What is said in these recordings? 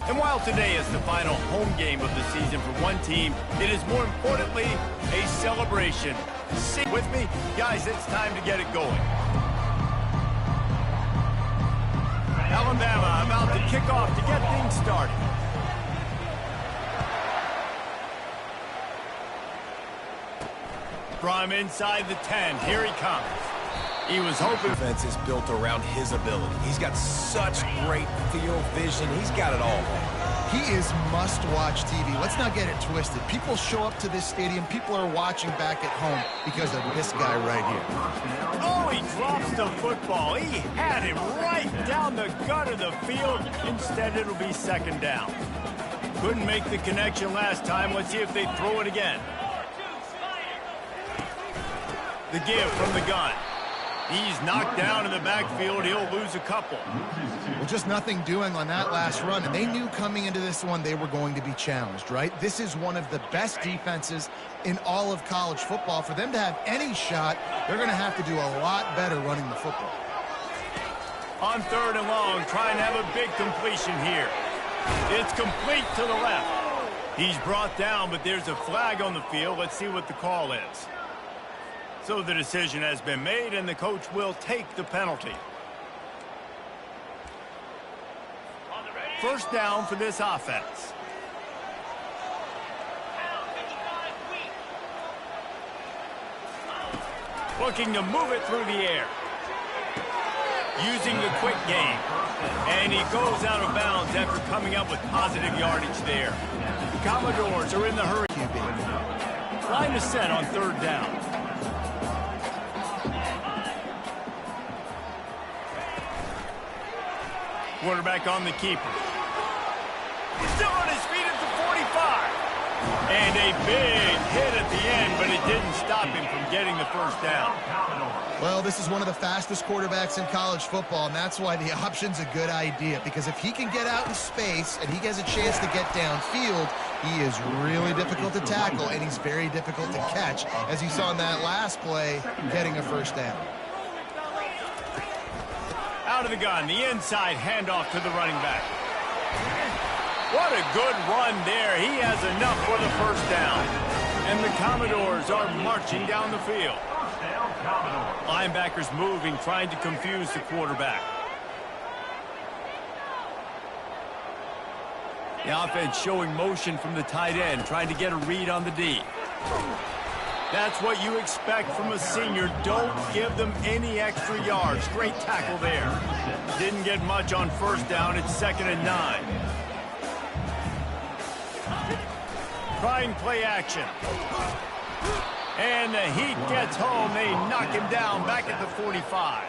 And while today is the final home game of the season for one team, it is more importantly a celebration. Sing with me? Guys, it's time to get it going. Alabama about to kick off to get things started. From inside the 10, here he comes. He was hoping. Defense is built around his ability. He's got such great field vision. He's got it all. He is must-watch TV. Let's not get it twisted. People show up to this stadium. People are watching back at home because of this guy right here. Oh, he drops the football. He had it right down the gut of the field. Instead, it'll be second down. Couldn't make the connection last time. Let's see if they throw it again. The give from the gun. He's knocked down in the backfield. He'll lose a couple. Well, just nothing doing on that last run, and they knew coming into this one they were going to be challenged, right? This is one of the best defenses in all of college football. For them to have any shot, they're going to have to do a lot better running the football. On 3rd and long, trying to have a big completion here. It's complete to the left. He's brought down, but there's a flag on the field. Let's see what the call is. So the decision has been made, and the coach will take the penalty. First down for this offense. Looking to move it through the air. Using the quick game. And he goes out of bounds after coming up with positive yardage there. The Commodores are in the hurry. Line is set on 3rd down. Quarterback on the keeper. He's still on his feet at the 45. And a big hit at the end, but it didn't stop him from getting the first down. Well, this is one of the fastest quarterbacks in college football, and that's why the option's a good idea. Because if he can get out in space and he has a chance to get downfield, he is really difficult to tackle, and he's very difficult to catch, as you saw in that last play, getting a first down. Out of the gun, the inside handoff to the running back. What a good run there. He has enough for the first down. And the Commodores are marching down the field. Linebackers moving, trying to confuse the quarterback. The offense showing motion from the tight end, trying to get a read on the D. That's what you expect from a senior. Don't give them any extra yards. Great tackle there. Didn't get much on first down. It's 2nd and 9. Trying play action. And the Heat gets home. They knock him down back at the 45.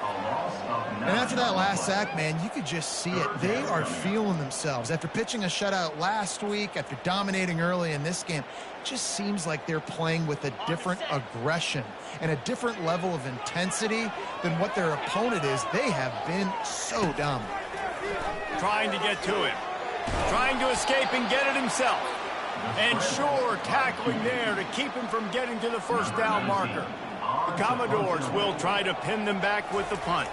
And after that last sack, man, you could just see it. They are feeling themselves. After pitching a shutout last week, after dominating early in this game, it just seems like they're playing with a different aggression and a different level of intensity than what their opponent is. They have been so dominant. Trying to get to him. Trying to escape and get it himself. And sure, tackling there to keep him from getting to the first down marker. The Commodores will try to pin them back with the punt.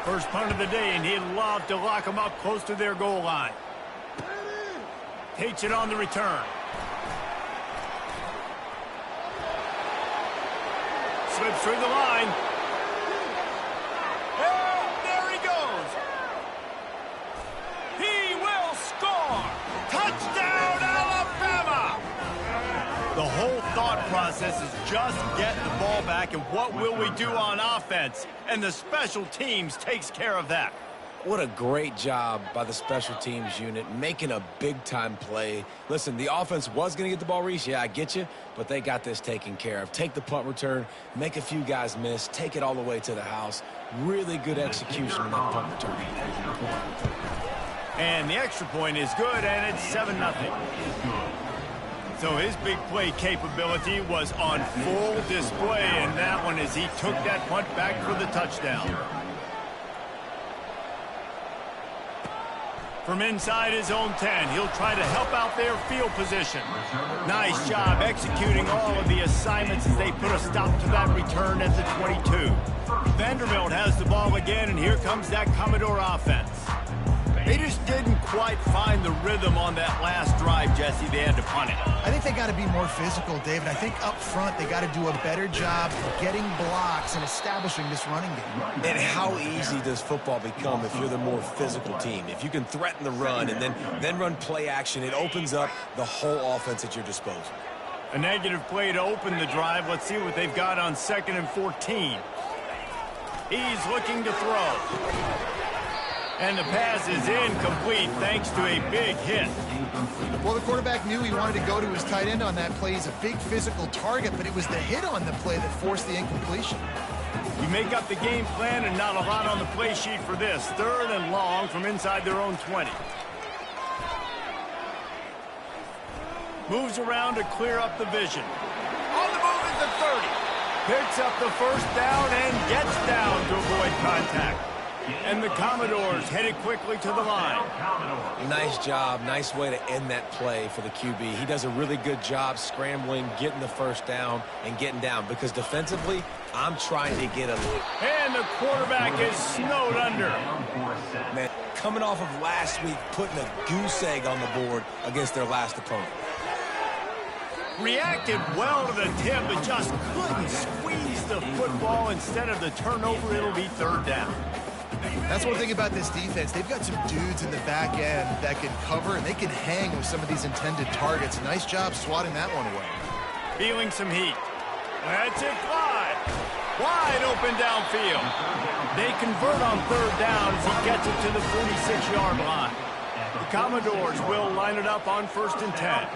First punt of the day, and he'd love to lock them up close to their goal line. Takes it on the return. Slips through the line. And there he goes. He will score. Touchdown, Alabama! The whole thought process is just get the ball back, and what will we do on offense? And the special teams takes care of that. What a great job by the special teams unit, making a big-time play. Listen, the offense was going to get the ball, Reese. Yeah, I get you, but they got this taken care of. Take the punt return, make a few guys miss, take it all the way to the house. Really good execution on that punt return. And the extra point is good, and it's 7-0. So his big play capability was on full display, and that one as he took that punt back for the touchdown. From inside his own 10, he'll try to help out their field position. Nice job executing all of the assignments as they put a stop to that return at the 22. Vanderbilt has the ball again, and here comes that Commodore offense. They just didn't quite find the rhythm on that last drive, Jesse. They had to punt it. I think they got to be more physical, David. I think up front they got to do a better job getting blocks and establishing this running game. And how easy does football become if you're the more physical team? If you can threaten the run and then run play action, it opens up the whole offense at your disposal. A negative play to open the drive. Let's see what they've got on 2nd and 14. He's looking to throw. And the pass is incomplete thanks to a big hit. Well, the quarterback knew he wanted to go to his tight end on that play. He's a big physical target, but it was the hit on the play that forced the incompletion. You make up the game plan and not a lot on the play sheet for this. 3rd and long from inside their own 20. Moves around to clear up the vision. On the move is the 30. Picks up the first down and gets down to avoid contact. And the Commodores headed quickly to the line. Nice job. Nice way to end that play for the QB. He does a really good job scrambling, getting the first down, and getting down. Because defensively, I'm trying to get a... And the quarterback is snowed under. Man, coming off of last week, putting a goose egg on the board against their last opponent. Reacted well to the tip, but just couldn't squeeze the football. Instead of the turnover, it'll be 3rd down. That's one thing about this defense. They've got some dudes in the back end that can cover, and they can hang with some of these intended targets. Nice job swatting that one away. Feeling some heat. That's it, wide open downfield. They convert on 3rd down as he gets it to the 46-yard line. The Commodores will line it up on 1st and 10.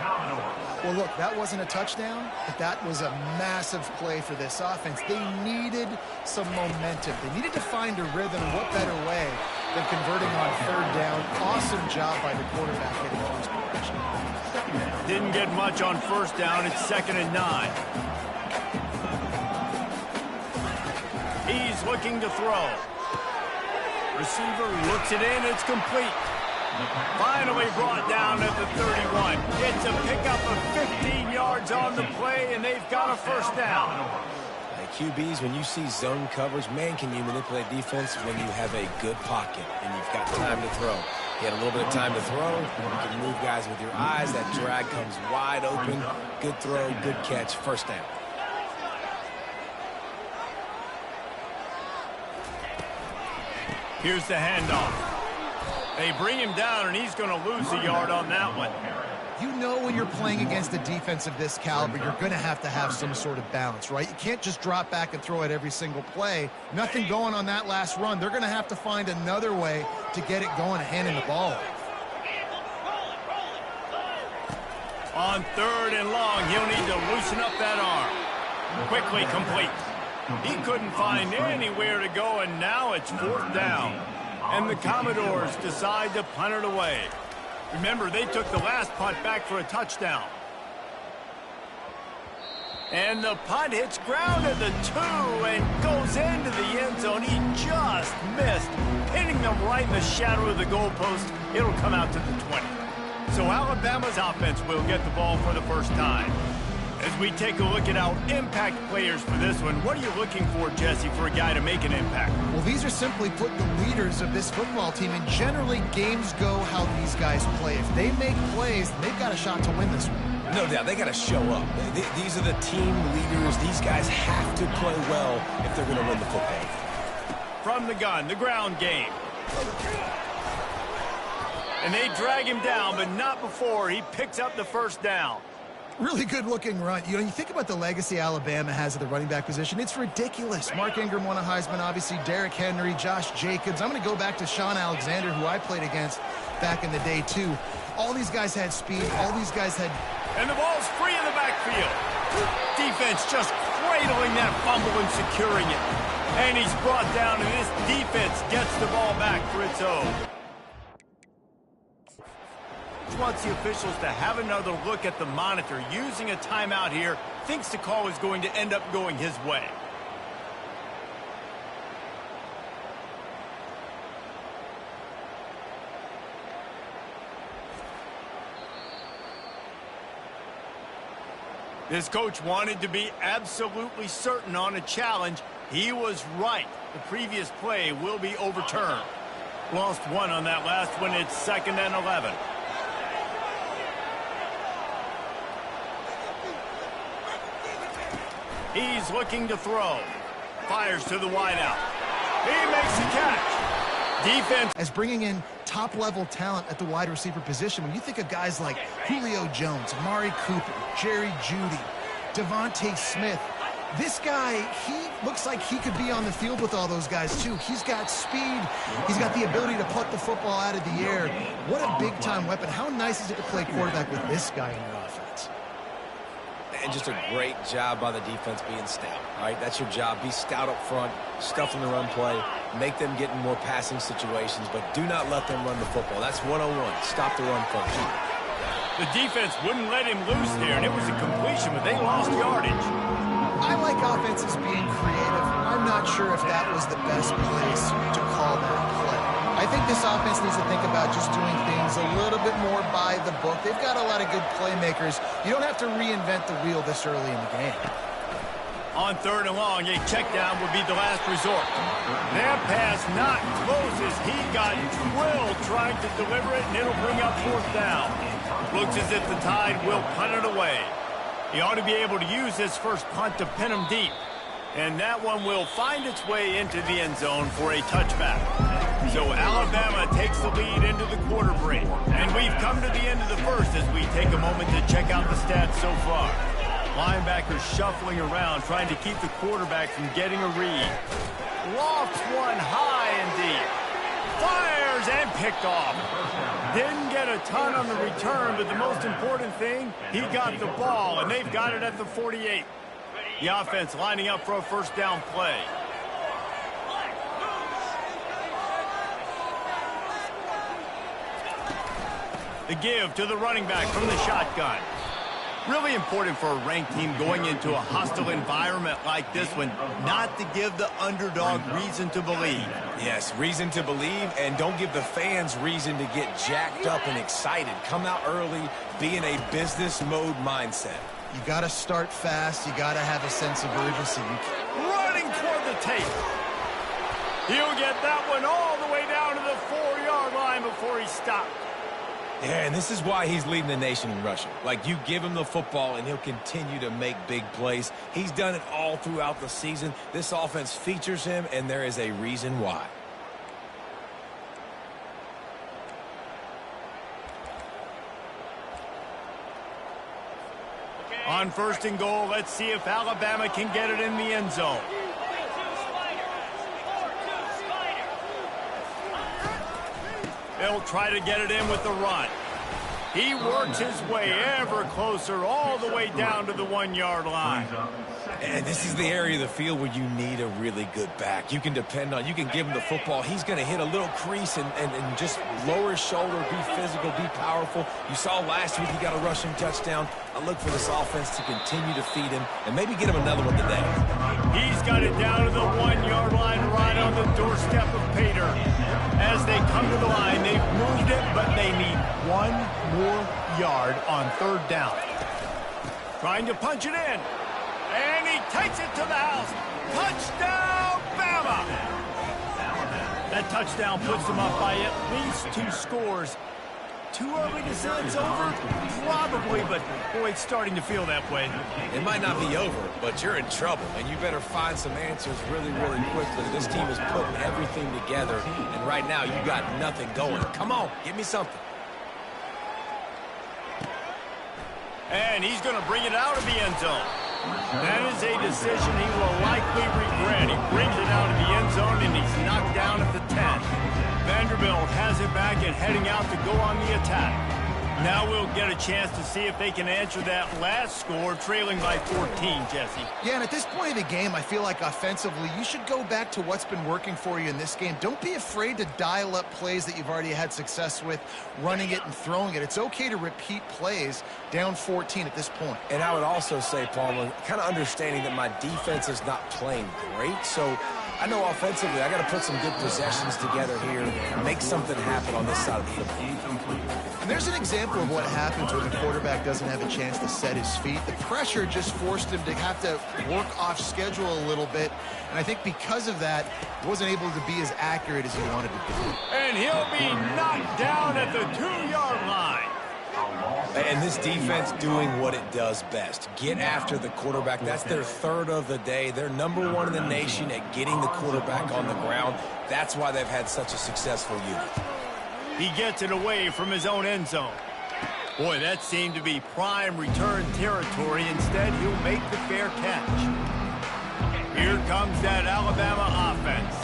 Well, look, that wasn't a touchdown, but that was a massive play for this offense. They needed some momentum. They needed to find a rhythm, and what better way than converting on 3rd down. Awesome job by the quarterback getting first progression. Didn't get much on 1st down. It's 2nd and 9. He's looking to throw. Receiver looks it in. It's complete. Finally brought down at the 31. It's a pickup of 15 yards on the play, and they've got a first down. QBs, when you see zone coverage, man, can you manipulate defense when you have a good pocket and you've got time to throw. You had a little bit of time to throw. You can move guys with your eyes. That drag comes wide open. Good throw, good catch, first down. Here's the handoff. They bring him down, and he's going to lose a yard on that one. You know when you're playing against a defense of this caliber, you're going to have some sort of balance, right? You can't just drop back and throw it every single play. Nothing going on that last run. They're going to have to find another way to get it going and handing the ball off. On 3rd and long, he'll need to loosen up that arm. Quickly complete. He couldn't find anywhere to go, and now it's 4th down. And the Commodores decide to punt it away. Remember, they took the last punt back for a touchdown. And the punt hits ground at the 2 and goes into the end zone. He just missed, hitting them right in the shadow of the goalpost. It'll come out to the 20. So Alabama's offense will get the ball for the first time. As we take a look at our impact players for this one, what are you looking for, Jesse, for a guy to make an impact? Well, these are simply put the leaders of this football team, and generally games go how these guys play. If they make plays, they've got a shot to win this one. No doubt, they got to show up. These are the team leaders. These guys have to play well if they're going to win the football. From the gun, the ground game. And they drag him down, but not before he picks up the first down. Really good-looking run. You know, you think about the legacy Alabama has at the running back position. It's ridiculous. Mark Ingram won a Heisman, obviously. Derrick Henry, Josh Jacobs. I'm going to go back to Sean Alexander, who I played against back in the day, too. All these guys had speed. All these guys had... And the ball's free in the backfield. Defense just cradling that fumble and securing it. And he's brought down, and this defense gets the ball back for its own. Wants the officials to have another look at the monitor. Using a timeout here, thinks the call is going to end up going his way. This coach wanted to be absolutely certain on a challenge. He was right. The previous play will be overturned. Lost one on that last one. It's 2nd and 11. He's looking to throw. Fires to the wideout. He makes the catch. Defense. As bringing in top-level talent at the wide receiver position, when you think of guys like Julio Jones, Amari Cooper, Jerry Jeudy, Devontae Smith, this guy, he looks like he could be on the field with all those guys, too. He's got speed. He's got the ability to pluck the football out of the air. What a big-time weapon. How nice is it to play quarterback with this guy in your offense? And just a great job by the defense being stout, right? That's your job. Be stout up front, stuff in the run play, make them get in more passing situations, but do not let them run the football. That's 101. Stop the run first. The defense wouldn't let him loose there, and it was a completion, but they lost yardage. I like offenses being creative. I'm not sure if that was the best place to call that play. I think this offense needs to think about just doing things a little bit more by the book. They've got a lot of good playmakers. You don't have to reinvent the wheel this early in the game. On 3rd and long, a check down would be the last resort. That pass not close as he got drilled trying to deliver it, and it'll bring up 4th down. Looks as if the Tide will punt it away. He ought to be able to use this first punt to pin him deep. And that one will find its way into the end zone for a touchback. So Alabama takes the lead into the quarter break. And we've come to the end of the first as we take a moment to check out the stats so far. Linebackers shuffling around, trying to keep the quarterback from getting a read. Lofts one high and deep. Fires and picked off. Didn't get a ton on the return, but the most important thing, he got the ball, and they've got it at the 48. The offense lining up for a first down play. The give to the running back from the shotgun. Really important for a ranked team going into a hostile environment like this one, not to give the underdog reason to believe. Yes, reason to believe, and don't give the fans reason to get jacked up and excited. Come out early, be in a business mode mindset. You got to start fast. You got to have a sense of urgency. Running toward the tape. He'll get that one all the way down to the 4-yard line before he stopped. Yeah, and this is why he's leading the nation in rushing. Like, you give him the football, and he'll continue to make big plays. He's done it all throughout the season. This offense features him, and there is a reason why. On 1st and goal, let's see if Alabama can get it in the end zone. They'll try to get it in with the run. He works his way ever closer all the way down to the 1-yard line. And this is the area of the field where you need a really good back. You can depend on, you can give him the football. He's going to hit a little crease and just lower his shoulder, be physical, be powerful. You saw last week he got a rushing touchdown. I look for this offense to continue to feed him and maybe get him another one today. He's got it down to the 1-yard line right on the doorstep of Pater. As they come to the line, they've moved it, but they need one more yard on 3rd down. Trying to punch it in. And he takes it to the house. Touchdown, Bama! That touchdown puts them up by at least 2 scores. Too early to say it's over? Probably, but boy, it's starting to feel that way. It might not be over, but you're in trouble, and you better find some answers really, really quickly. This team is putting everything together, and right now you got nothing going. Come on, give me something. And he's going to bring it out of the end zone. That is a decision he will likely regret. He brings it out of the end zone, and he's knocked down at the 10. Vanderbilt has it back and heading out to go on the attack. Now we'll get a chance to see if they can answer that last score, trailing by 14, Jesse. Yeah, and at this point of the game, I feel like offensively, you should go back to what's been working for you in this game. Don't be afraid to dial up plays that you've already had success with, running it and throwing it. It's okay to repeat plays down 14 at this point. And I would also say, Palmer, kind of understanding that my defense is not playing great, so I know offensively I got to put some good possessions together here and make something happen on this side of the football. And there's an example example of what happens when the quarterback doesn't have a chance to set his feet. The pressure just forced him to have to work off schedule a little bit. And I think because of that, he wasn't able to be as accurate as he wanted to be. And he'll be knocked down at the 2-yard line. And this defense doing what it does best. Get after the quarterback. That's their third of the day. They're number one in the nation at getting the quarterback on the ground. That's why they've had such a successful unit. He gets it away from his own end zone. Boy, that seemed to be prime return territory. Instead, he'll make the fair catch. Here comes that Alabama offense.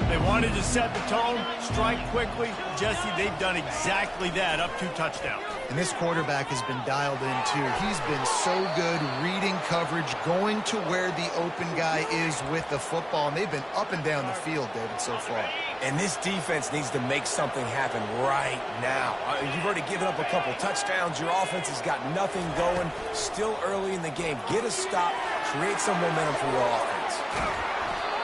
They wanted to set the tone, strike quickly. Jesse, they've done exactly that, up 2 touchdowns. And this quarterback has been dialed in, too. He's been so good reading coverage, going to where the open guy is with the football. And they've been up and down the field, David, so far. And this defense needs to make something happen right now. You've already given up a couple touchdowns. Your offense has got nothing going. Still early in the game. Get a stop. Create some momentum for your offense.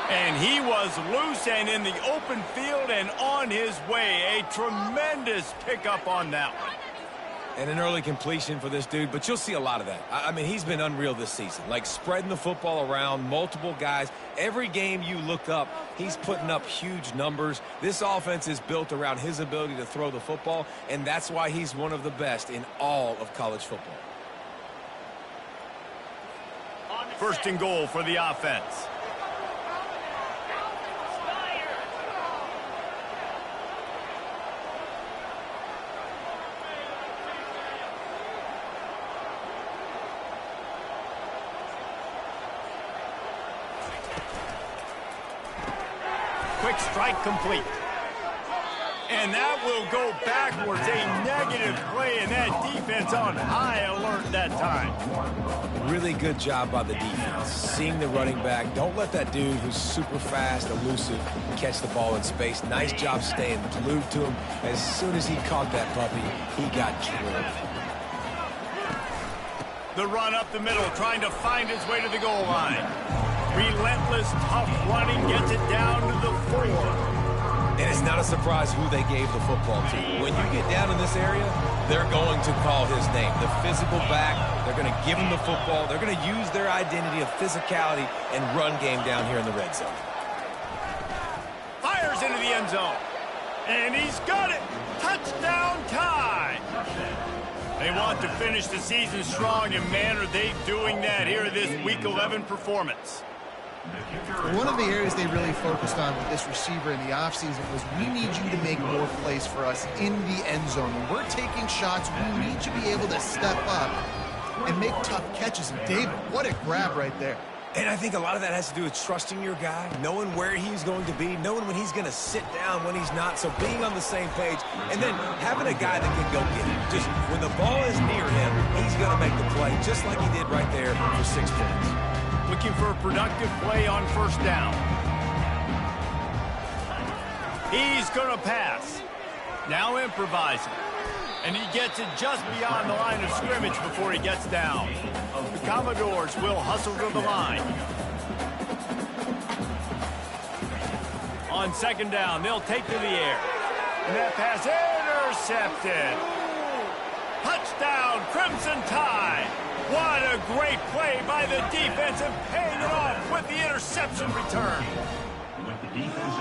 And he was loose and in the open field and on his way. A tremendous pickup on that one. And an early completion for this dude, but you'll see a lot of that. I mean, he's been unreal this season, like spreading the football around, multiple guys. Every game you look up, he's putting up huge numbers. This offense is built around his ability to throw the football, and that's why he's one of the best in all of college football. First and goal for the offense. Quick strike complete. And that will go backwards. A negative play, and that defense on high alert that time. Really good job by the defense. Seeing the running back. Don't let that dude who's super fast, elusive, catch the ball in space. Nice job staying glued to him. As soon as he caught that puppy, he got drilled. The run up the middle, trying to find his way to the goal line. Relentless, tough running, gets it down to the 4. And it's not a surprise who they gave the football to. When you get down in this area, they're going to call his name. The physical back, they're going to give him the football. They're going to use their identity of physicality and run game down here in the red zone. Fires into the end zone. And he's got it. Touchdown tie. They want to finish the season strong, and man, are they doing that here in this Week 11 performance. One of the areas they really focused on with this receiver in the offseason was we need you to make more plays for us in the end zone. When we're taking shots, we need you to be able to step up and make tough catches. And David, what a grab right there. And I think a lot of that has to do with trusting your guy, knowing where he's going to be, knowing when he's going to sit down, when he's not. So being on the same page, and then having a guy that can go get it. Just when the ball is near him, he's going to make the play, just like he did right there for 6 points. Looking for a productive play on first down. He's going to pass. Now improvising. And he gets it just beyond the line of scrimmage before he gets down. The Commodores will hustle to the line. On second down, they'll take to the air. And that pass intercepted. Touchdown, Crimson Tide. What a great play by the defense and paying it off with the interception return.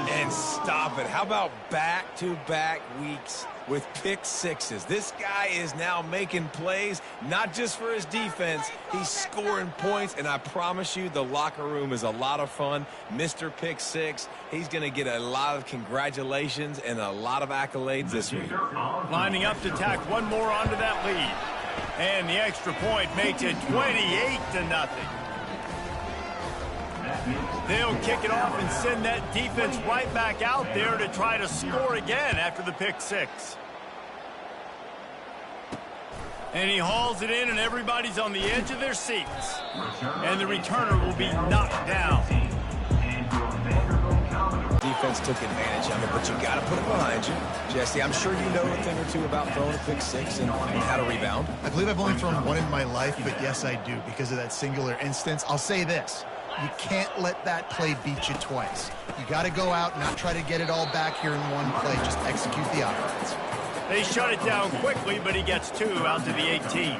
And stop it. How about back-to-back weeks with pick sixes? This guy is now making plays, not just for his defense. He's scoring points, and I promise you the locker room is a lot of fun. Mr. Pick Six, he's going to get a lot of congratulations and a lot of accolades this week. Lining up to tack one more onto that lead. And the extra point makes it 28-0. They'll kick it off and send that defense right back out there to try to score again after the pick six. And he hauls it in, and everybody's on the edge of their seats. And the returner will be knocked down. Defense took advantage of it, but you got to put it behind you. Jesse, I'm sure you know a thing or two about throwing a pick six and how to rebound. I believe I've only thrown one in my life, but yes, I do because of that singular instance. I'll say this. You can't let that play beat you twice. You got to go out and not try to get it all back here in one play. Just execute the offense. They shut it down quickly, but he gets 2 out to the 18.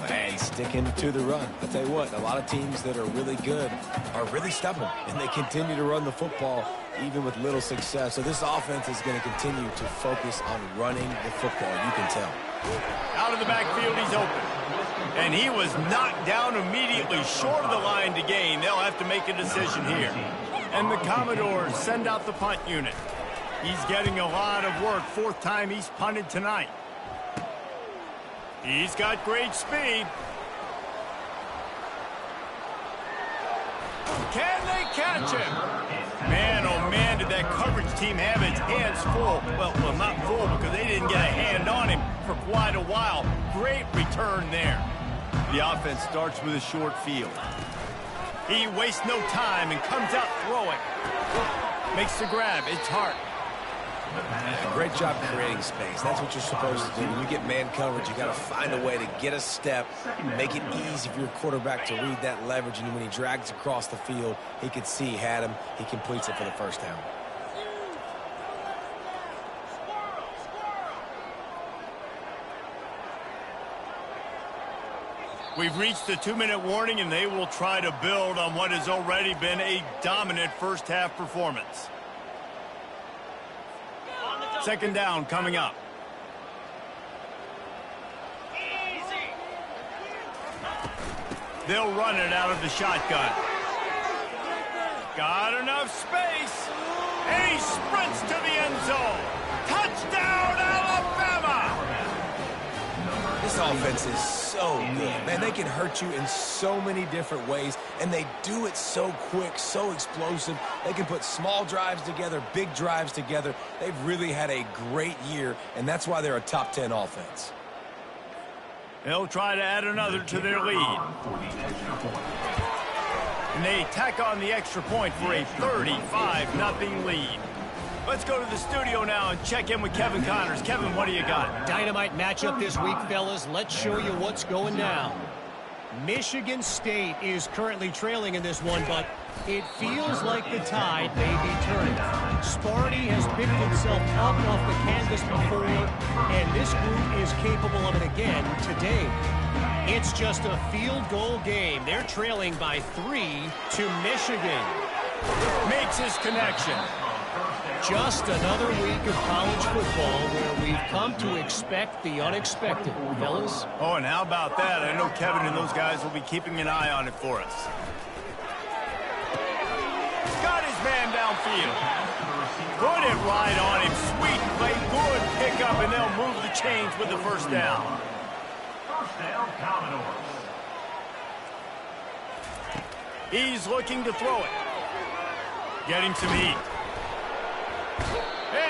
And he's sticking to the run. I'll tell you what, a lot of teams that are really good are really stubborn, and they continue to run the football even with little success. So this offense is going to continue to focus on running the football. You can tell. Out of the backfield, he's open. And he was knocked down immediately short of the line to gain. They'll have to make a decision here. And the Commodores send out the punt unit. He's getting a lot of work. 4th time he's punted tonight. He's got great speed. Can they catch him? Man, oh man, did that coverage team have its hands full. Well, not full because they didn't get a hand on him for quite a while. Great return there. The offense starts with a short field. He wastes no time and comes out throwing. Makes the grab. It's Hart. Great job creating space. That's what you're supposed to do. When you get man coverage, you got to find a way to get a step, make it easy for your quarterback to read that leverage, and when he drags across the field, he could see he had him. He completes it for the first down. We've reached the 2-minute warning, and they will try to build on what has already been a dominant first-half performance. 2nd down coming up. They'll run it out of the shotgun. Got enough space. And he sprints to the end zone. Touchdown, Alabama! This offense is so good. Man, they can hurt you in so many different ways, and they do it so quick, so explosive. They can put small drives together, big drives together. They've really had a great year, and that's why they're a top 10 offense. They'll try to add another to their lead. And they tack on the extra point for a 35-0 lead. Let's go to the studio now and check in with Kevin Connors. Kevin, what do you got? Dynamite matchup this week, fellas. Let's show you what's going down. Michigan State is currently trailing in this one, but it feels like the tide may be turning. Sparty has picked itself up off the canvas before, and this group is capable of it again today. It's just a field goal game. They're trailing by 3 to Michigan. Makes his connection. Just another week of college football where we've come to expect the unexpected, fellas. Oh, and how about that? I know Kevin and those guys will be keeping an eye on it for us. Got his man downfield. Put it right on him. Sweet play, good pickup, and they'll move the chains with the first down. First down, Commodores. He's looking to throw it. Getting some heat.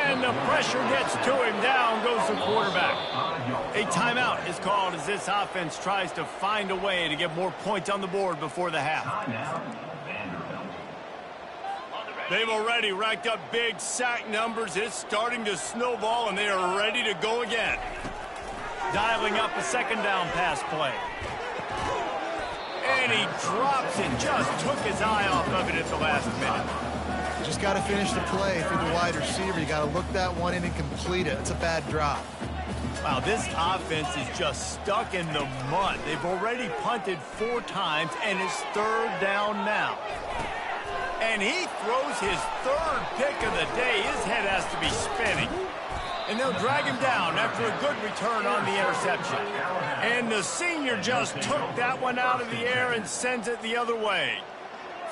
And the pressure gets to him. Down goes the quarterback. A timeout is called as this offense tries to find a way to get more points on the board before the half. They've already racked up big sack numbers. It's starting to snowball, and they are ready to go again. Dialing up a 2nd down pass play. And he drops it. Just took his eye off of it at the last minute. Just got to finish the play through the wide receiver. You got to look that one in and complete it. It's a bad drop. Wow, this offense is just stuck in the mud. They've already punted 4 times, and it's 3rd down now. And he throws his 3rd pick of the day. His head has to be spinning. And they'll drag him down after a good return on the interception. And the senior just took that one out of the air and sends it the other way.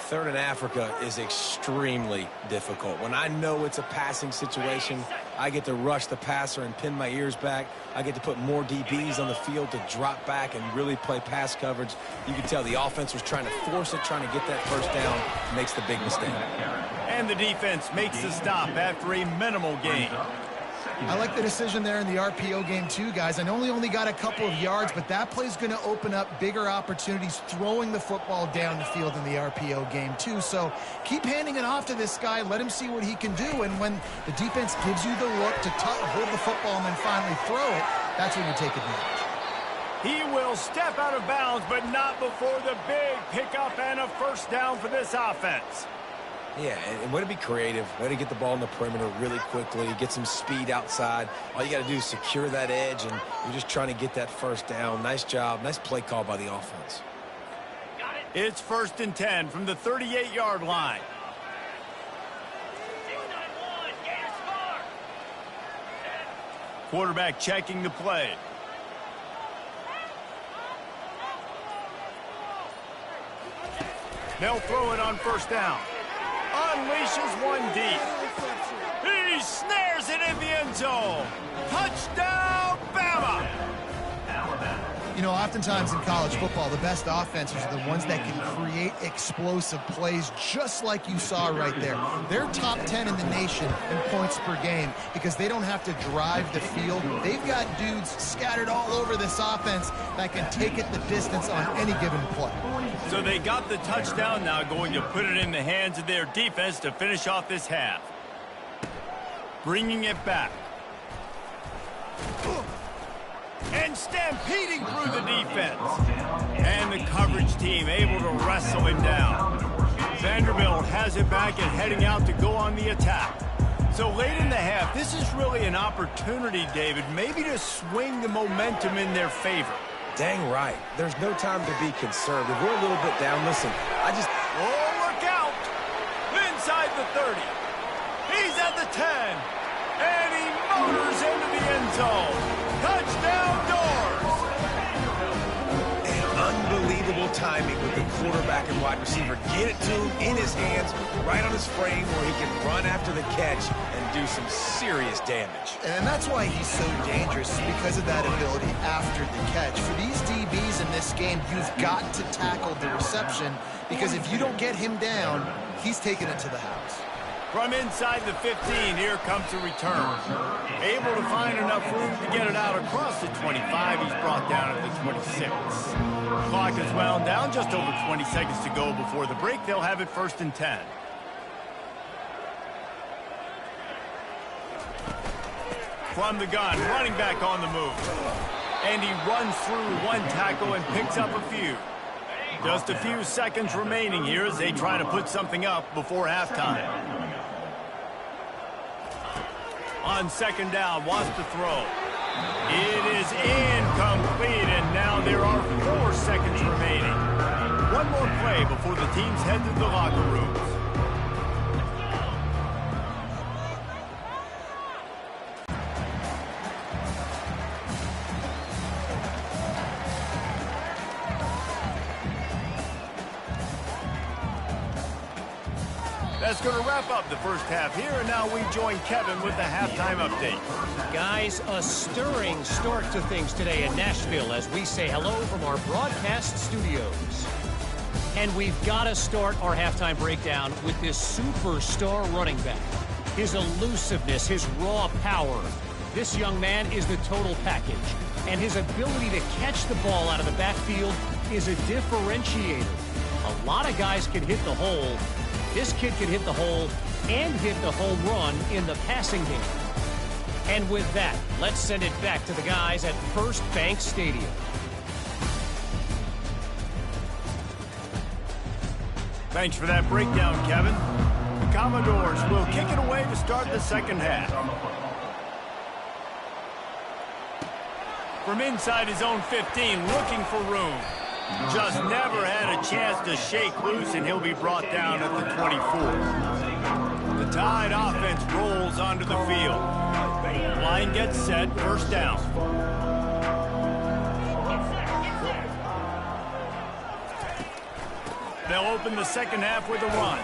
3rd and Africa is extremely difficult. When I know it's a passing situation, I get to rush the passer and pin my ears back. I get to put more DBs on the field to drop back and really play pass coverage. You can tell the offense was trying to force it, trying to get that first down, makes the big mistake. And the defense makes the stop after a minimal gain. I like the decision there in the RPO game too, guys. I know he only got a couple of yards, but that play's going to open up bigger opportunities throwing the football down the field in the RPO game too. So keep handing it off to this guy. Let him see what he can do. And when the defense gives you the look to hold the football and then finally throw it, that's when you take advantage. He will step out of bounds, but not before the big pickup and a first down for this offense. Yeah, and way to be creative, way to get the ball in the perimeter really quickly, get some speed outside. All you got to do is secure that edge, and you're just trying to get that first down. Nice job, nice play call by the offense. It's 1st and 10 from the 38-yard line. Quarterback checking the play. They'll throw it on 1st down. Unleashes one deep. He snares it in the end zone. Touchdown, Bama! You know, oftentimes in college football, the best offenses are the ones that can create explosive plays just like you saw right there. They're top 10 in the nation in points per game because they don't have to drive the field. They've got dudes scattered all over this offense that can take it the distance on any given play. So they got the touchdown, now going to put it in the hands of their defense to finish off this half. Bringing it back. And stampeding through the defense. And the coverage team able to wrestle him down. Vanderbilt has it back and heading out to go on the attack. So late in the half, this is really an opportunity, David, maybe to swing the momentum in their favor. Dang right. There's no time to be conservative. We're a little bit down. Listen, Oh, look out! Inside the 30. He's at the 10. And he motors into the end zone. Touchdown, Doors! And unbelievable timing with the quarterback and wide receiver. Get it to him in his hands, right on his frame where he can run after the catch and do some serious damage. And that's why he's so dangerous, because of that ability after the catch. For these DBs in this game, you've got to tackle the reception, because if you don't get him down, he's taking it to the house. From inside the 15, here comes the return. Able to find enough room to get it out across the 25. He's brought down at the 26. Clock is wound down, just over 20 seconds to go before the break. They'll have it 1st and 10. From the gun, running back on the move. And he runs through one tackle and picks up a few. Just a few seconds remaining here as they try to put something up before halftime. On 2nd down, wants to throw. It is incomplete, and now there are 4 seconds remaining. One more play before the teams head to the locker rooms. That's going to wrap up the first half here, and now we join Kevin with the halftime update. Guys, a stirring start to things today in Nashville as we say hello from our broadcast studios. And we've got to start our halftime breakdown with this superstar running back. His elusiveness, his raw power. This young man is the total package. And his ability to catch the ball out of the backfield is a differentiator. A lot of guys can hit the hole. This kid can hit the hole and hit the home run in the passing game. And with that, let's send it back to the guys at First Bank Stadium. Thanks for that breakdown, Kevin. The Commodores will kick it away to start the second half. From inside his own 15, looking for room. Just never had a chance to shake loose, and he'll be brought down at the 24. The Tide offense rolls onto the field. Line gets set, 1st down. They'll open the second half with a run.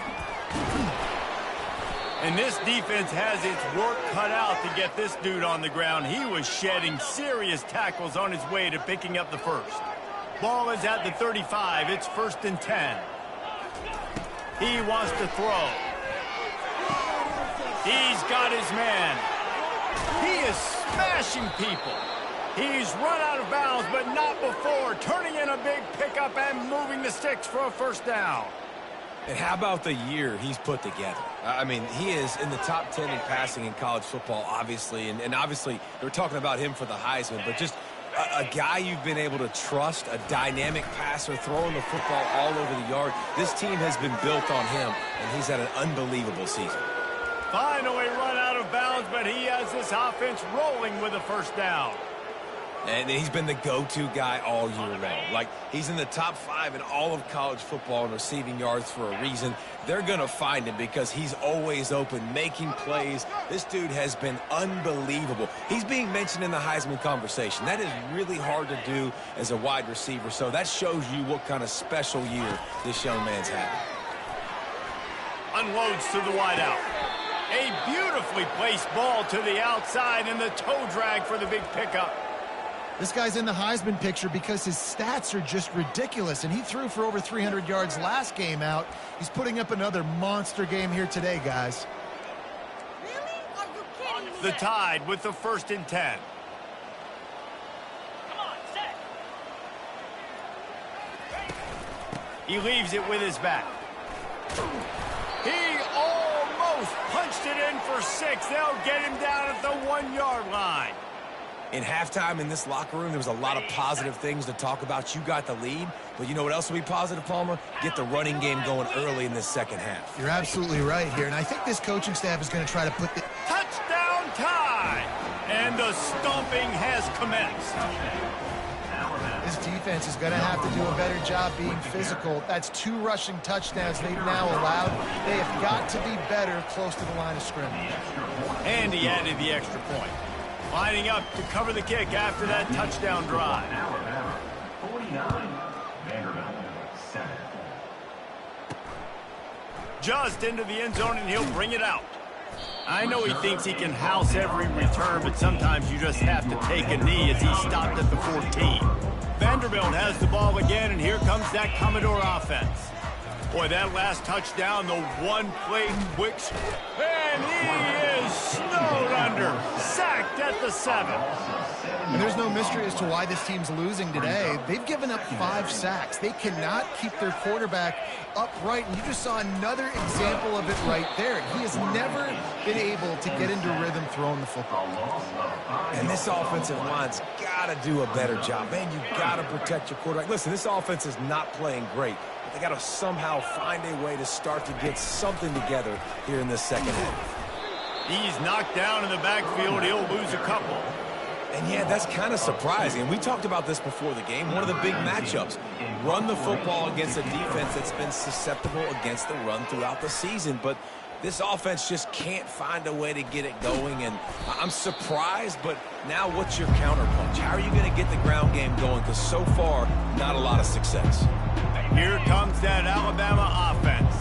And this defense has its work cut out to get this dude on the ground. He was shedding serious tackles on his way to picking up the first. Ball is at the 35. It's 1st and 10. He wants to throw. He's got his man. He is smashing people. He's run out of bounds, but not before. Turning in a big pickup and moving the sticks for a 1st down. And how about the year he's put together? I mean, he is in the top 10 in passing in college football, obviously. And obviously, they're talking about him for the Heisman, but just A guy you've been able to trust, a dynamic passer, throwing the football all over the yard. This team has been built on him, and he's had an unbelievable season. Finally run out of bounds, but he has this offense rolling with a first down. And he's been the go-to guy all year long. Like, he's in the top 5 in all of college football in receiving yards for a reason. They're going to find him because he's always open, making plays. This dude has been unbelievable. He's being mentioned in the Heisman conversation. That is really hard to do as a wide receiver, so that shows you what kind of special year this young man's had. Unloads to the wideout. A beautifully placed ball to the outside and the toe drag for the big pickup. This guy's in the Heisman picture because his stats are just ridiculous, and he threw for over 300 yards last game out. He's putting up another monster game here today, guys. Really? Are you kidding me? The Tide with the 1st and 10. Come on, set. He leaves it with his back. He almost punched it in for 6. They'll get him down at the 1-yard line. In halftime in this locker room, there was a lot of positive things to talk about. You got the lead, but you know what else will be positive, Palmer? Get the running game going early in this second half. You're absolutely right here, and I think this coaching staff is going to try to put the... Touchdown Tide! And the stomping has commenced. This defense is going to have to do a better job being physical. That's 2 rushing touchdowns they've now allowed. They have got to be better close to the line of scrimmage. And he added the extra point. Lining up to cover the kick after that touchdown drive. Alabama, 49. Vanderbilt, 7. Just into the end zone, and he'll bring it out. I know he thinks he can house every return, but sometimes you just have to take a knee as he stopped at the 14. Vanderbilt has the ball again, and here comes that Commodore offense. Boy, that last touchdown, the one-play quick... And he is snowed under. Sacked at the 7. And there's no mystery as to why this team's losing today. They've given up 5 sacks. They cannot keep their quarterback upright. And you just saw another example of it right there. He has never been able to get into rhythm throwing the football. And this offensive line's got to do a better job. Man, you got to protect your quarterback. Listen, this offense is not playing great. But they got to somehow find a way to start to get something together here in this second half. He's knocked down in the backfield. He'll lose a couple. And yeah, that's kind of surprising. We talked about this before the game. One of the big matchups. Run the football against a defense that's been susceptible against the run throughout the season. But this offense just can't find a way to get it going. And I'm surprised, but now what's your counterpunch? How are you going to get the ground game going? Because so far, not a lot of success. Here comes that Alabama offense.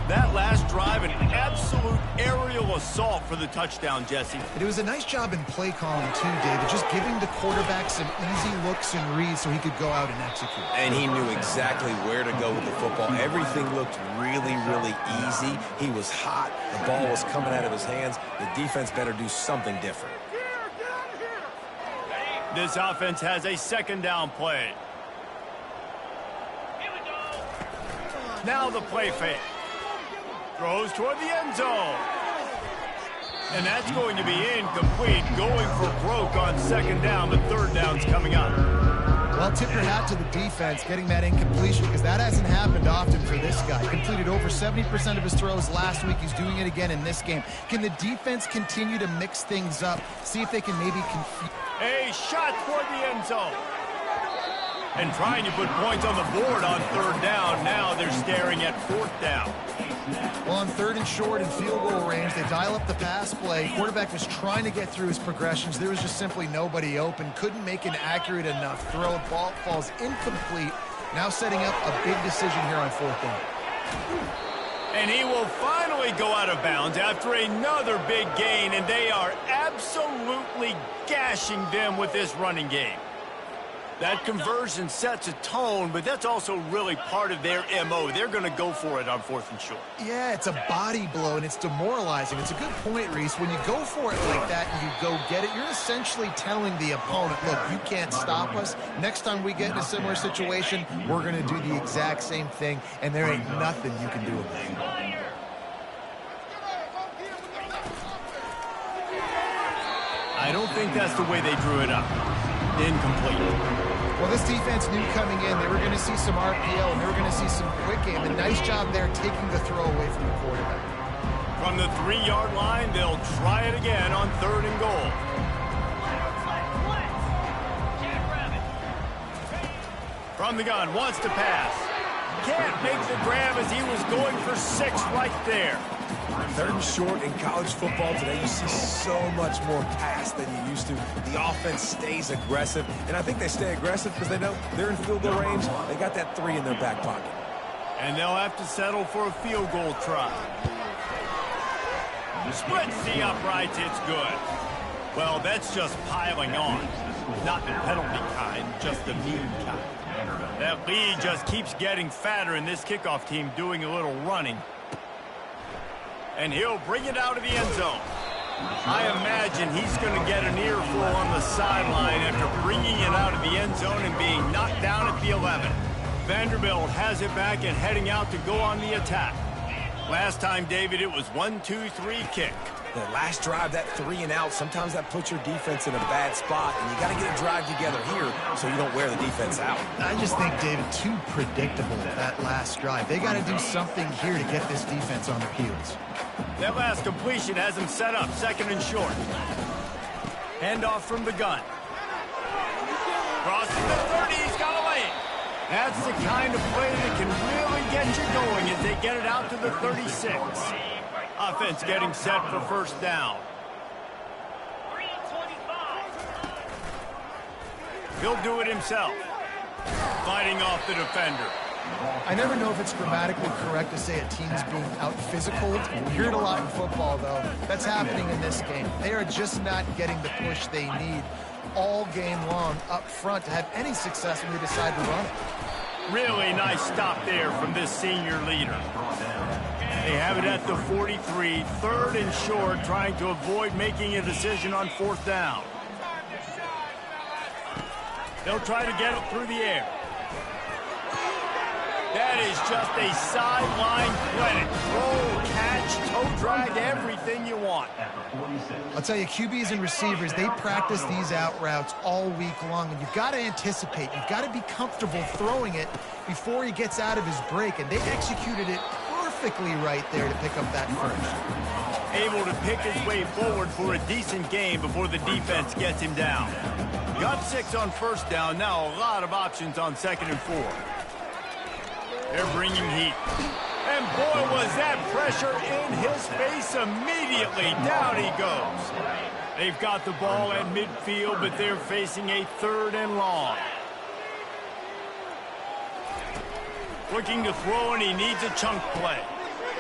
That last drive, an absolute aerial assault for the touchdown, Jesse. It was a nice job in play calling, too, David, just giving the quarterback some easy looks and reads so he could go out and execute. And he knew exactly where to go with the football. Everything looked really, really easy. He was hot. The ball was coming out of his hands. The defense better do something different. This offense has a 2nd down play. Now the play fake. Throws toward the end zone. And that's going to be incomplete. Going for broke on 2nd down. The 3rd down's coming up. Well, tip your hat to the defense getting that incompletion because that hasn't happened often for this guy. Completed over 70% of his throws last week. He's doing it again in this game. Can the defense continue to mix things up? See if they can maybe confuse. A shot toward the end zone. And trying to put points on the board on 3rd down. Now they're staring at 4th down. Well, on 3rd and short and field goal range, they dial up the pass play. Quarterback was trying to get through his progressions. There was just simply nobody open. Couldn't make an accurate enough throw. Ball falls incomplete. Now setting up a big decision here on 4th down. And he will finally go out of bounds after another big gain, and they are absolutely gashing them with this running game. That conversion sets a tone, but that's also really part of their MO. They're going to go for it on 4th and short. Yeah, it's a body blow, and it's demoralizing. It's a good point, Reese. When you go for it like that and you go get it, you're essentially telling the opponent, look, you can't stop us. Next time we get in a similar situation, we're going to do the exact same thing, and there ain't nothing you can do about it. I don't think that's the way they drew it up. incomplete. Well, this defense knew coming in they were going to see some RPO and they were going to see some quick game. A nice job there taking the throw away from the quarterback. From the 3-yard line, they'll try it again on 3rd and goal. From the gun, wants to pass. Can't make the grab as he was going for 6 right there. 3rd and short in college football today, you see so much more pass than you used to. The offense stays aggressive, and I think they stay aggressive because they know they're in field goal range. They got that 3 in their back pocket. And they'll have to settle for a field goal try. Splits the uprights, it's good. Well, that's just piling on. Not the penalty kind, just the mean kind. That lead just keeps getting fatter, and this kickoff team doing a little running. And he'll bring it out of the end zone. I imagine he's going to get an earful on the sideline after bringing it out of the end zone and being knocked down at the 11. Vanderbilt has it back and heading out to go on the attack. Last time, David, it was 1-2-3 kick. That last drive, that 3 and out, sometimes that puts your defense in a bad spot, and you got to get a drive together here so you don't wear the defense out. I just think, David, too predictable that last drive. They got to do something here to get this defense on their heels. That last completion has him set up 2nd and short. Handoff from the gun. Crossing the 30, he's got a lane. That's the kind of play that can really get you going as they get it out to the 36. Offense getting set for 1st down. He'll do it himself. Fighting off the defender. I never know if it's grammatically correct to say a team's being out-physical. You hear it a lot in football, though. That's happening in this game. They are just not getting the push they need all game long up front to have any success when they decide to run it. Really nice stop there from this senior leader. They have it at the 43, 3rd and short, trying to avoid making a decision on 4th down. They'll try to get it through the air. That is just a sideline clinic. Roll, catch, toe drag, everything you want. I'll tell you, QBs and receivers, they practice these out routes all week long, and you've got to anticipate. You've got to be comfortable throwing it before he gets out of his break, and they executed it perfectly right there to pick up that first. Able to pick his way forward for a decent game before the defense gets him down. Got 6 on 1st down, now a lot of options on 2nd and 4. They're bringing heat. And boy, was that pressure in his face immediately. Down he goes. They've got the ball at midfield, but they're facing a 3rd and long. Looking to throw, and he needs a chunk play.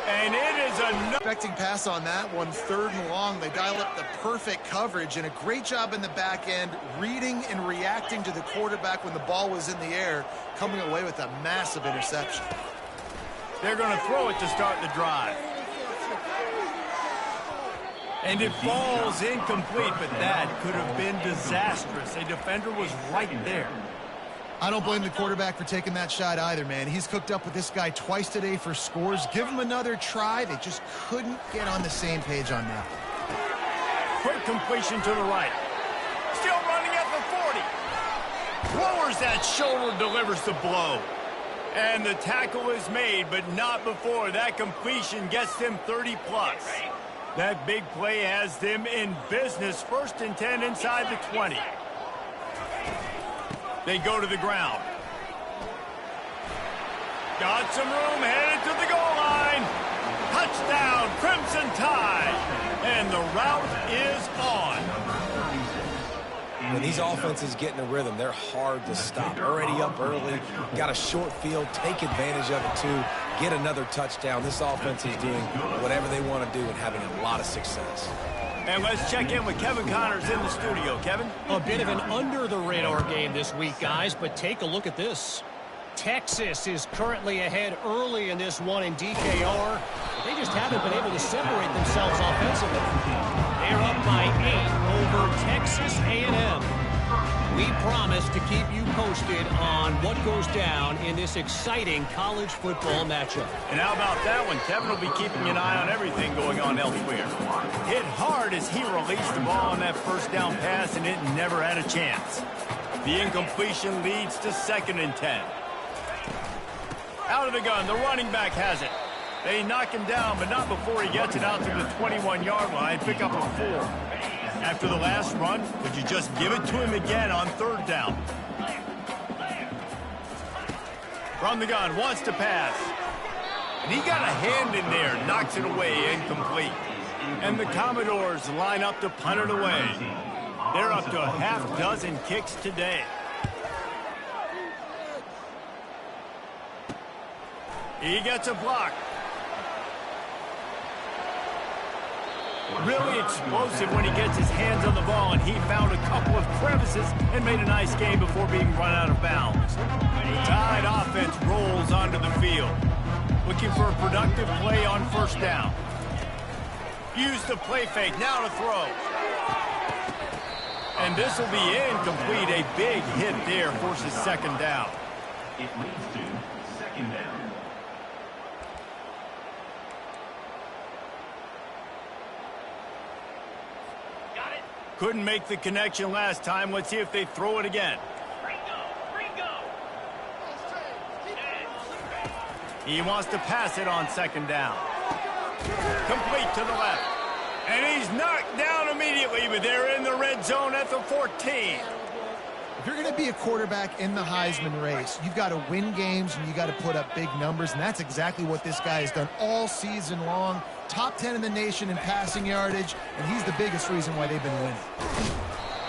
And it is a Expecting pass on that one, 3rd and long. They dial up the perfect coverage, and a great job in the back end, reading and reacting to the quarterback when the ball was in the air, coming away with a massive interception. They're going to throw it to start the drive. And it falls incomplete, but that could have been disastrous. A defender was right there. I don't blame the quarterback for taking that shot either, man. He's cooked up with this guy twice today for scores. Give him another try. They just couldn't get on the same page on that. Quick completion to the right. Still running at the 40. Lowers that shoulder, delivers the blow. And the tackle is made, but not before that completion gets them 30+. That big play has them in business. 1st and 10 inside the 20. They go to the ground. Got some room, headed to the goal line. Touchdown, Crimson Tide. And the route is on. When these offenses get in a rhythm, they're hard to stop. Already up early, got a short field, take advantage of it too, get another touchdown. This offense is doing whatever they want to do and having a lot of success. And let's check in with Kevin Connors in the studio. Kevin? A bit of an under-the-radar game this week, guys, but take a look at this. Texas is currently ahead early in this one in DKR. They just haven't been able to separate themselves offensively. They're up by 8 over Texas A&M. We promise to keep you posted on what goes down in this exciting college football matchup. And how about that one? Kevin will be keeping an eye on everything going on elsewhere. Hit hard as he released the ball on that 1st down pass, and it never had a chance. The incompletion leads to 2nd and 10. Out of the gun, the running back has it. They knock him down, but not before he gets it out to the 21-yard line. Pick up a 4. After the last run, would you just give it to him again on 3rd down? From the gun, wants to pass. And he got a hand in there, knocks it away, incomplete. And the Commodores line up to punt it away. They're up to a half-dozen kicks today. He gets a block. Really explosive when he gets his hands on the ball, and he found a couple of crevices and made a nice game before being run out of bounds. The Tide offense rolls onto the field, looking for a productive play on 1st down. Use the play fake, now to throw. And this will be incomplete. A big hit there forces 2nd down. It leads to 2nd down. Couldn't make the connection last time. Let's see if they throw it again. He wants to pass it on 2nd down. Complete to the left. And he's knocked down immediately, but they're in the red zone at the 14. If you're going to be a quarterback in the Heisman race, you've got to win games and you got to put up big numbers, and that's exactly what this guy has done all season long. Top 10 in the nation in passing yardage, and he's the biggest reason why they've been winning.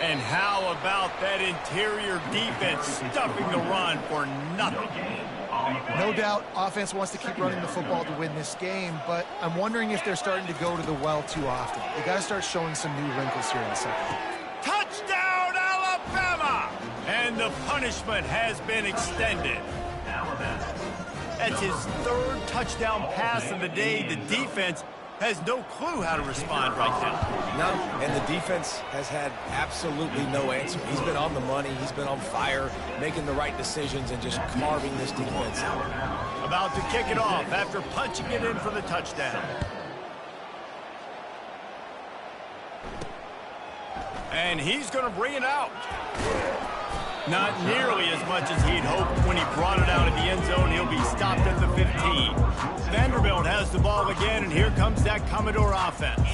And how about that interior defense stuffing the run for nothing? No doubt offense wants to keep running the football to win this game, but I'm wondering if they're starting to go to the well too often. They got to start showing some new wrinkles here in the 2nd. Touchdown, Alabama! And the punishment has been extended. That's his 3rd touchdown pass of the day. The defense has no clue how to respond right now. No, and the defense has had absolutely no answer. He's been on the money. He's been on fire, making the right decisions and just carving this defense out. About to kick it off after punching it in for the touchdown. And he's going to bring it out. Not nearly as much as he'd hoped when he brought it out of the end zone. He'll be stopped at the 15. Vanderbilt has the ball again, and here comes that Commodore offense.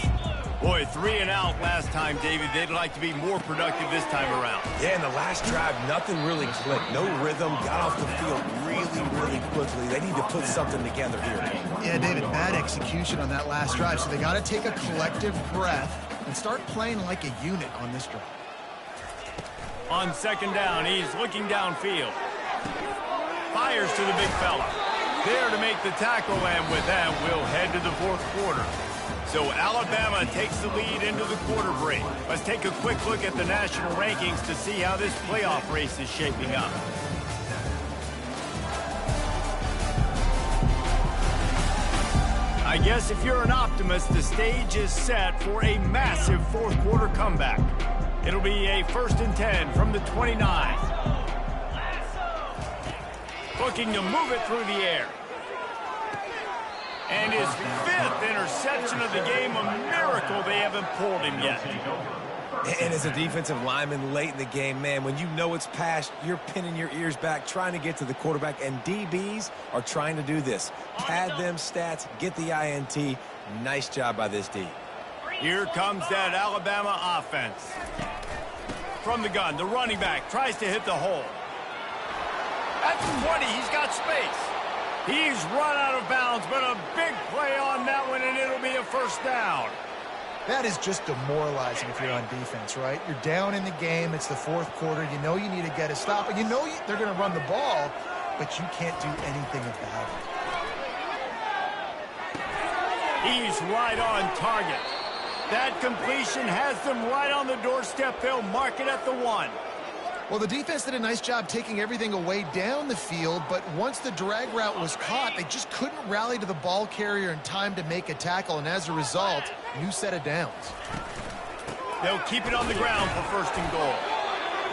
Boy, 3 and out last time, David. They'd like to be more productive this time around. Yeah, in the last drive, nothing really clicked. No rhythm, got off the field really quickly. They need to put something together here. Yeah, David, bad execution on that last drive, so they got to take a collective breath and start playing like a unit on this drive. On 2nd down, he's looking downfield. Fires to the big fella. There to make the tackle, and with that, we'll head to the 4th quarter. So Alabama takes the lead into the quarter break. Let's take a quick look at the national rankings to see how this playoff race is shaping up. I guess if you're an optimist, the stage is set for a massive 4th quarter comeback. It'll be a 1st and 10 from the 29. Looking to move it through the air. And his 5th interception of the game, a miracle they haven't pulled him yet. And as a defensive lineman late in the game, man, when you know it's past, you're pinning your ears back, trying to get to the quarterback, and DBs are trying to do this. Pad them stats, get the INT. Nice job by this D. Here comes that Alabama offense. From the gun, the running back tries to hit the hole. At the 20, he's got space. He's run out of bounds, but a big play on that one, and it'll be a 1st down. That is just demoralizing if you're on defense, right? You're down in the game. It's the 4th quarter. You know you need to get a stop, and you know they're going to run the ball, but you can't do anything about it. He's right on target. That completion has them right on the doorstep. They'll mark it at the 1. Well, the defense did a nice job taking everything away down the field, but once the drag route was caught, they just couldn't rally to the ball carrier in time to make a tackle, and as a result, new set of downs. They'll keep it on the ground for 1st and goal.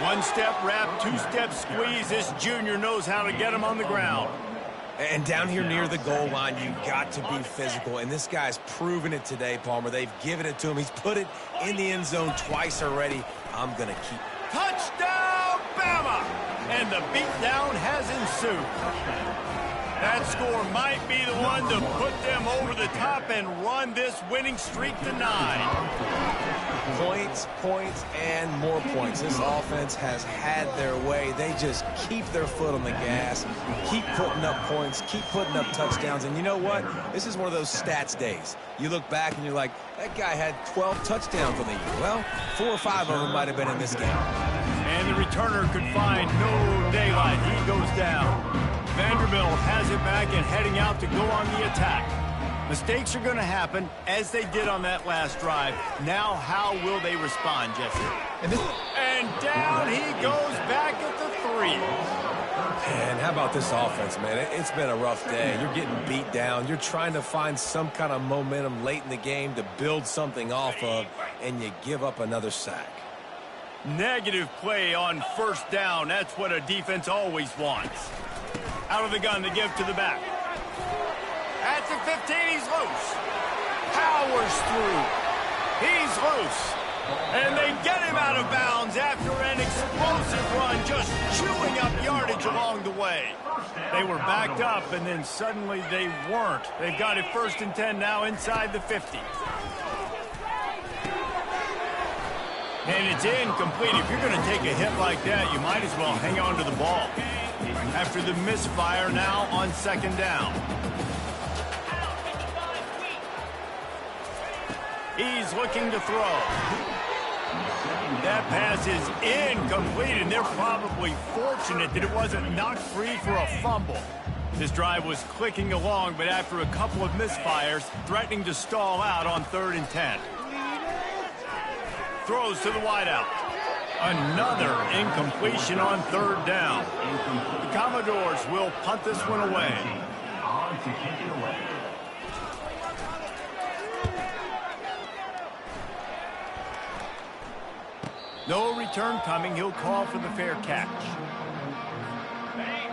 1-step wrap, 2-step squeeze. This junior knows how to get him on the ground. And down here near the goal line, you've got to be physical. And this guy's proven it today, Palmer. They've given it to him. He's put it in the end zone twice already. I'm going to keep. Touchdown, Bama! And the beatdown has ensued. That score might be the one to put them over the top and run this winning streak to 9. Points, points, and more points. This offense has had their way. They just keep their foot on the gas, keep putting up points, keep putting up touchdowns. And you know what? This is one of those stats days. You look back and you're like, that guy had 12 touchdowns on the year. Well, 4 or 5 of them might have been in this game. And the returner could find no daylight. He goes down. Vanderbilt has it back and heading out to go on the attack. Mistakes are going to happen, as they did on that last drive. Now, how will they respond, Jesse? And down he goes back at the 3. And how about this offense, man? It's been a rough day. You're getting beat down. You're trying to find some kind of momentum late in the game to build something off of, and you give up another sack. Negative play on first down. That's what a defense always wants. Out of the gun to give to the back. At the 15, he's loose. Powers through. He's loose. And they get him out of bounds after an explosive run, just chewing up yardage along the way. They were backed up, and then suddenly they weren't. They've got it 1st and 10 now inside the 50. And it's incomplete. If you're going to take a hit like that, you might as well hang on to the ball. After the misfire, now on 2nd down. He's looking to throw. That pass is incomplete, and they're probably fortunate that it wasn't knocked free for a fumble. This drive was clicking along, but after a couple of misfires, threatening to stall out on 3rd and 10. Throws to the wideout. Another incompletion on 3rd down. The Commodores will punt this one away. On to kick it away. No return coming. He'll call for the fair catch.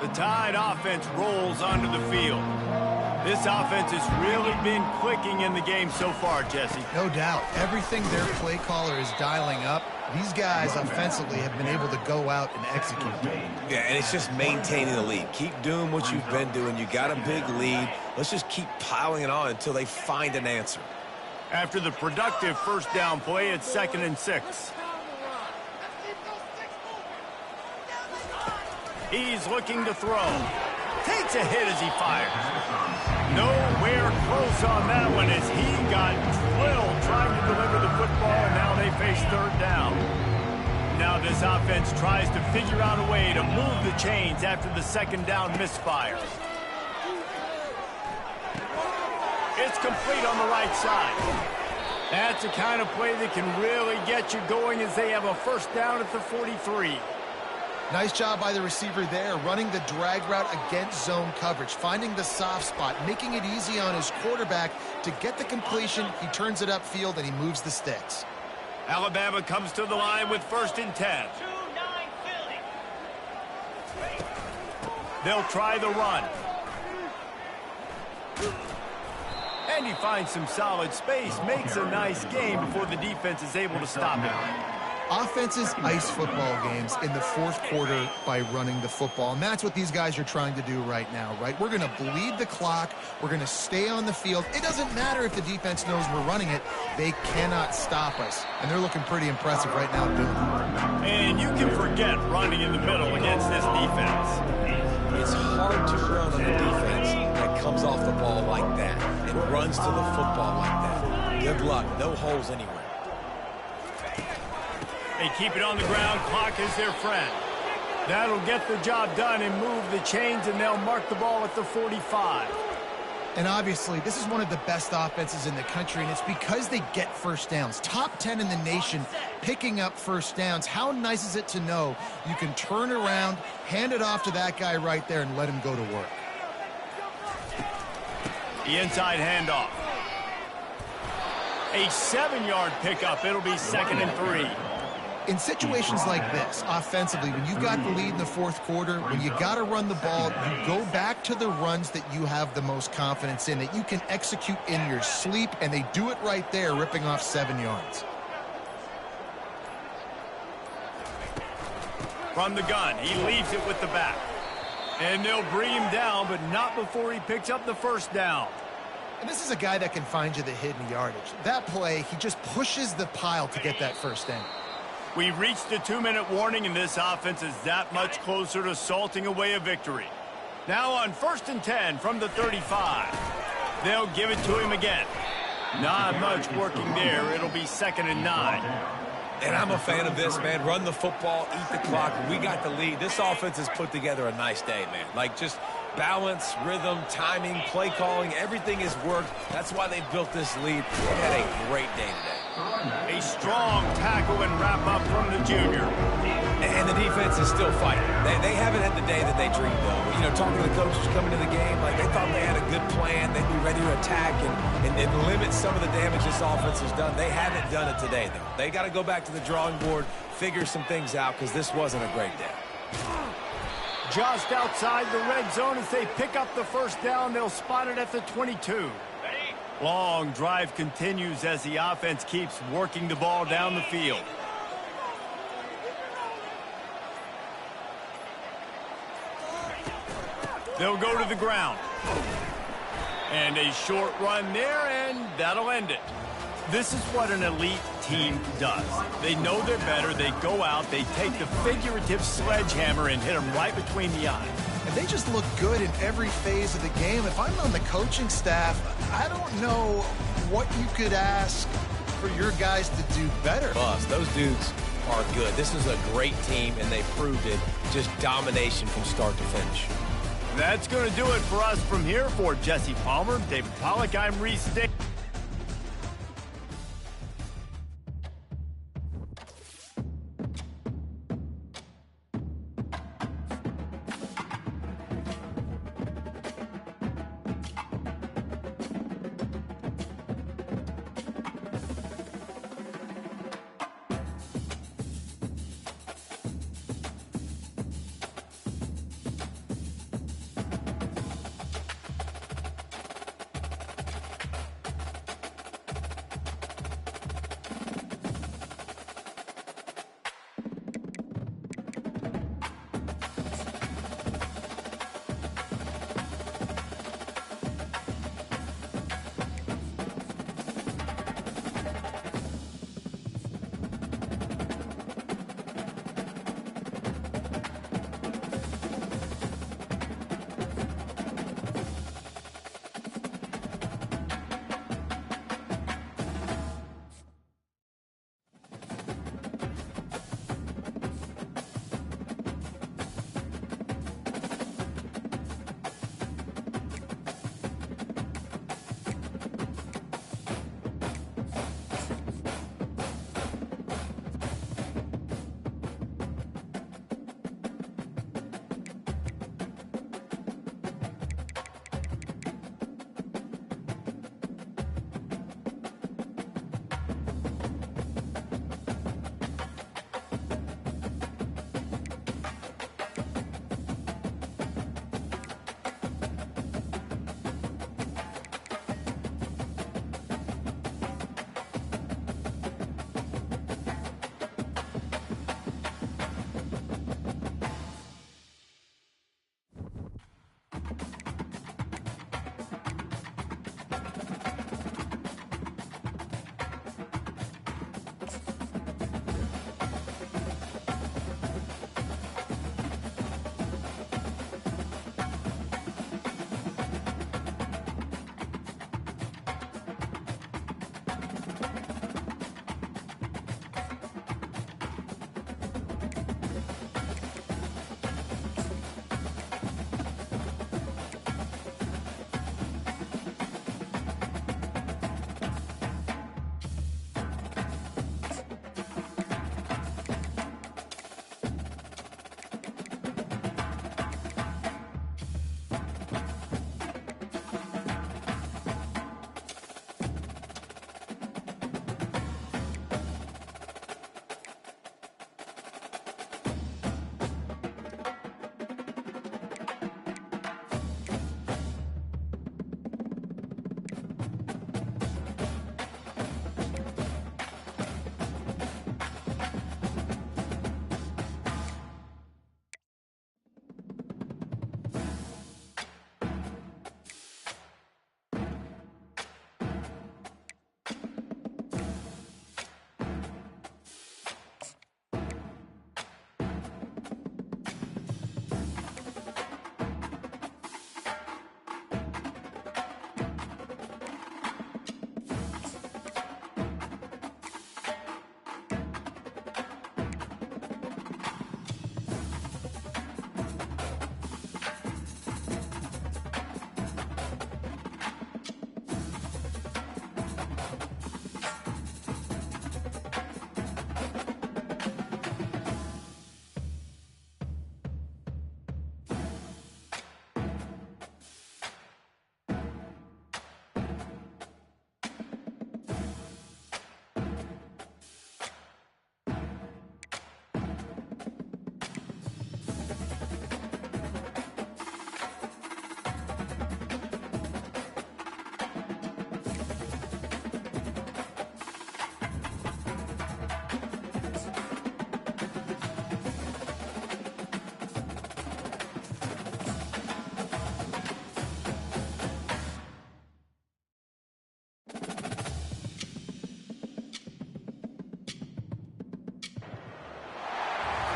The Tide offense rolls onto the field. This offense has really been clicking in the game so far, Jesse. No doubt. Everything their play caller is dialing up, these guys offensively have been able to go out and execute. Yeah, and it's just maintaining the lead. Keep doing what you've been doing. You got a big lead. Let's just keep piling it on until they find an answer. After the productive first down play, it's 2nd and 6. He's looking to throw. Takes a hit as he fires. Nowhere close on that one as he got drilled trying to deliver the football, and now they face 3rd down. Now this offense tries to figure out a way to move the chains after the 2nd down misfire. It's complete on the right side. That's the kind of play that can really get you going as they have a 1st down at the 43. Nice job by the receiver there, running the drag route against zone coverage, finding the soft spot, making it easy on his quarterback to get the completion. He turns it upfield, and he moves the sticks. Alabama comes to the line with 1st and 10. They'll try the run. And he finds some solid space, makes a nice game before the defense is able to stop him. Offenses ice football games in the 4th quarter by running the football, and that's what these guys are trying to do right now, right? We're going to bleed the clock. We're going to stay on the field. It doesn't matter if the defense knows we're running it. They cannot stop us, and they're looking pretty impressive right now doing it. And you can forget running in the middle against this defense. It's hard to run on the defense that comes off the ball like that and runs to the football like that. Good luck. No holes anywhere. They keep it on the ground. Clock is their friend. That'll get the job done and move the chains, and they'll mark the ball at the 45. And obviously, this is one of the best offenses in the country, and it's because they get first downs. Top 10 in the nation picking up first downs. How nice is it to know you can turn around, hand it off to that guy right there, and let him go to work. The inside handoff. A 7-yard pickup. It'll be 2nd and 3. In situations like this, offensively, when you've got the lead in the 4th quarter, when you got to run the ball, you go back to the runs that you have the most confidence in, that you can execute in your sleep, and they do it right there, ripping off 7 yards. from the gun. He leaves it with the back. And they'll bring him down, but not before he picks up the first down. And this is a guy that can find you the hidden yardage. That play, he just pushes the pile to get that first down. We've reached the 2-minute warning, and this offense is that much closer to salting away a victory. Now on 1st and 10 from the 35. They'll give it to him again. Not much working there. It'll be 2nd and 9. And I'm a fan of this, man. Run the football, eat the clock. We got the lead. This offense has put together a nice day, man. Like, just balance, rhythm, timing, play calling, everything has worked. That's why they've built this lead. They had a great day today. A strong tackle and wrap up from the junior. And the defense is still fighting. They haven't had the day that they dreamed of. You know, talking to the coaches coming to the game, like they thought they had a good plan. They'd be ready to attack and limit some of the damage this offense has done. They haven't done it today, though. They got to go back to the drawing board, figure some things out, because this wasn't a great day. Just outside the red zone as they pick up the first down. They'll spot it at the 22. Long drive continues as the offense keeps working the ball down the field. They'll go to the ground. And a short run there, and that'll end it. This is what an elite team does. They know they're better. They go out. They take the figurative sledgehammer and hit them right between the eyes. And they just look good in every phase of the game. If I'm on the coaching staff, I don't know what you could ask for your guys to do better. Plus, those dudes are good. This is a great team, and they proved it. Just domination from start to finish. That's going to do it for us from here. For Jesse Palmer, David Pollack, I'm Reese Dick.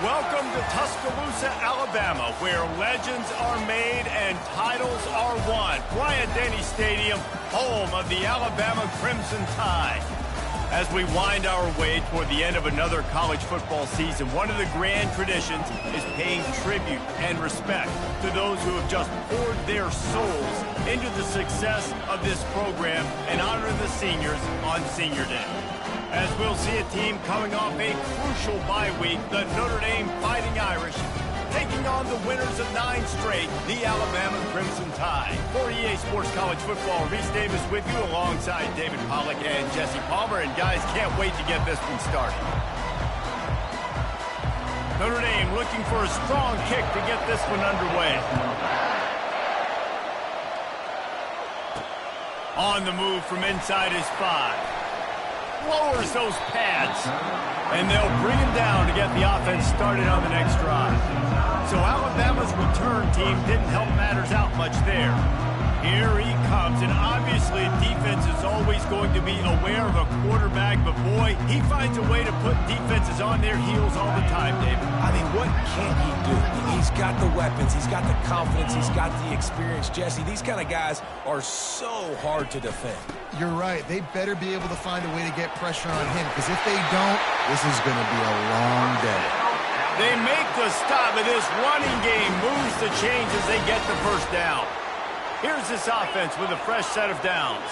Welcome to Tuscaloosa, Alabama, where legends are made and titles are won. Bryant-Denny Stadium, home of the Alabama Crimson Tide. As we wind our way toward the end of another college football season, one of the grand traditions is paying tribute and respect to those who have just poured their souls into the success of this program and honoring the seniors on Senior Day. As we'll see a team coming off a crucial bye week, the Notre Dame Fighting Irish, taking on the winners of 9 straight, the Alabama Crimson Tide. For EA Sports College Football, Reese Davis with you alongside David Pollack and Jesse Palmer. And guys, can't wait to get this one started. Notre Dame looking for a strong kick to get this one underway. On the move from inside his 5. Lowers those pads, and they'll bring him down to get the offense started on the next drive. So Alabama's return team didn't help matters out much there. Here he comes, and obviously defense is always going to be aware of a quarterback, but boy, he finds a way to put defenses on their heels all the time, David. I mean, what can't he do? He's got the weapons, he's got the confidence, he's got the experience. Jesse, these kind of guys are so hard to defend. You're right. They better be able to find a way to get pressure on him, because if they don't, this is going to be a long day. They make the stop, and this running game moves the chains as they get the first down. Here's this offense with a fresh set of downs.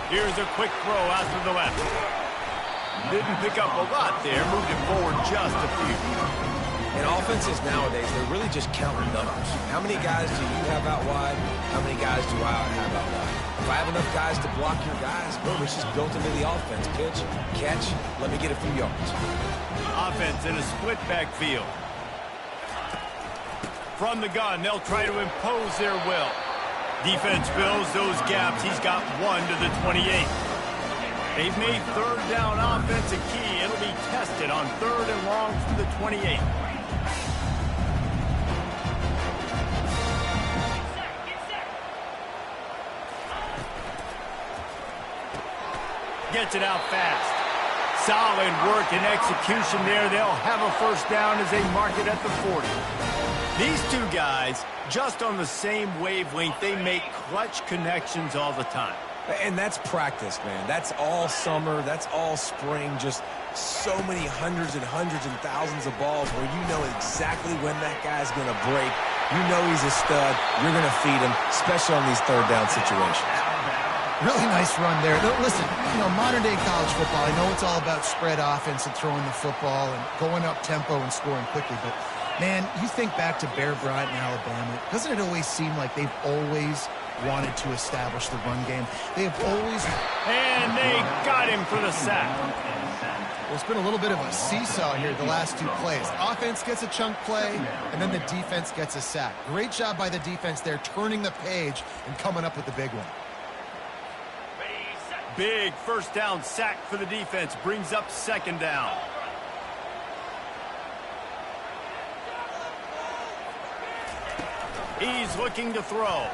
Here's a quick throw out to the left. Didn't pick up a lot there, moved it forward just a few. In offenses nowadays, they're really just counting numbers. How many guys do you have out wide? How many guys do I have out wide? If I have enough guys to block your guys, boom, it's just built into the offense. Pitch, catch, let me get a few yards. Offense in a split backfield. From the gun, they'll try to impose their will. Defense fills those gaps. He's got 1 to the 28. They've made third down offense a key. It'll be tested on 3rd and long from the 28. Gets it out fast. Solid work and execution there. They'll have a first down as they mark it at the 40. These two guys, just on the same wavelength, they make clutch connections all the time. And that's practice, man. That's all summer. That's all spring. Just so many hundreds and thousands of balls where you know exactly when that guy's going to break. You know he's a stud. You're going to feed him, especially on these third down situations. Really nice run there. Listen, modern-day college football, I know it's all about spread offense and throwing the football and going up tempo and scoring quickly, but, man, you think back to Bear Bryant in Alabama, doesn't it always seem like they've always wanted to establish the run game? They have always... And they got him for the sack. Well, it's been a little bit of a seesaw here the last 2 plays. Offense gets a chunk play, and then the defense gets a sack. Great job by the defense there, turning the page and coming up with the big one. Big first down sack for the defense. Brings up 2nd down. He's looking to throw.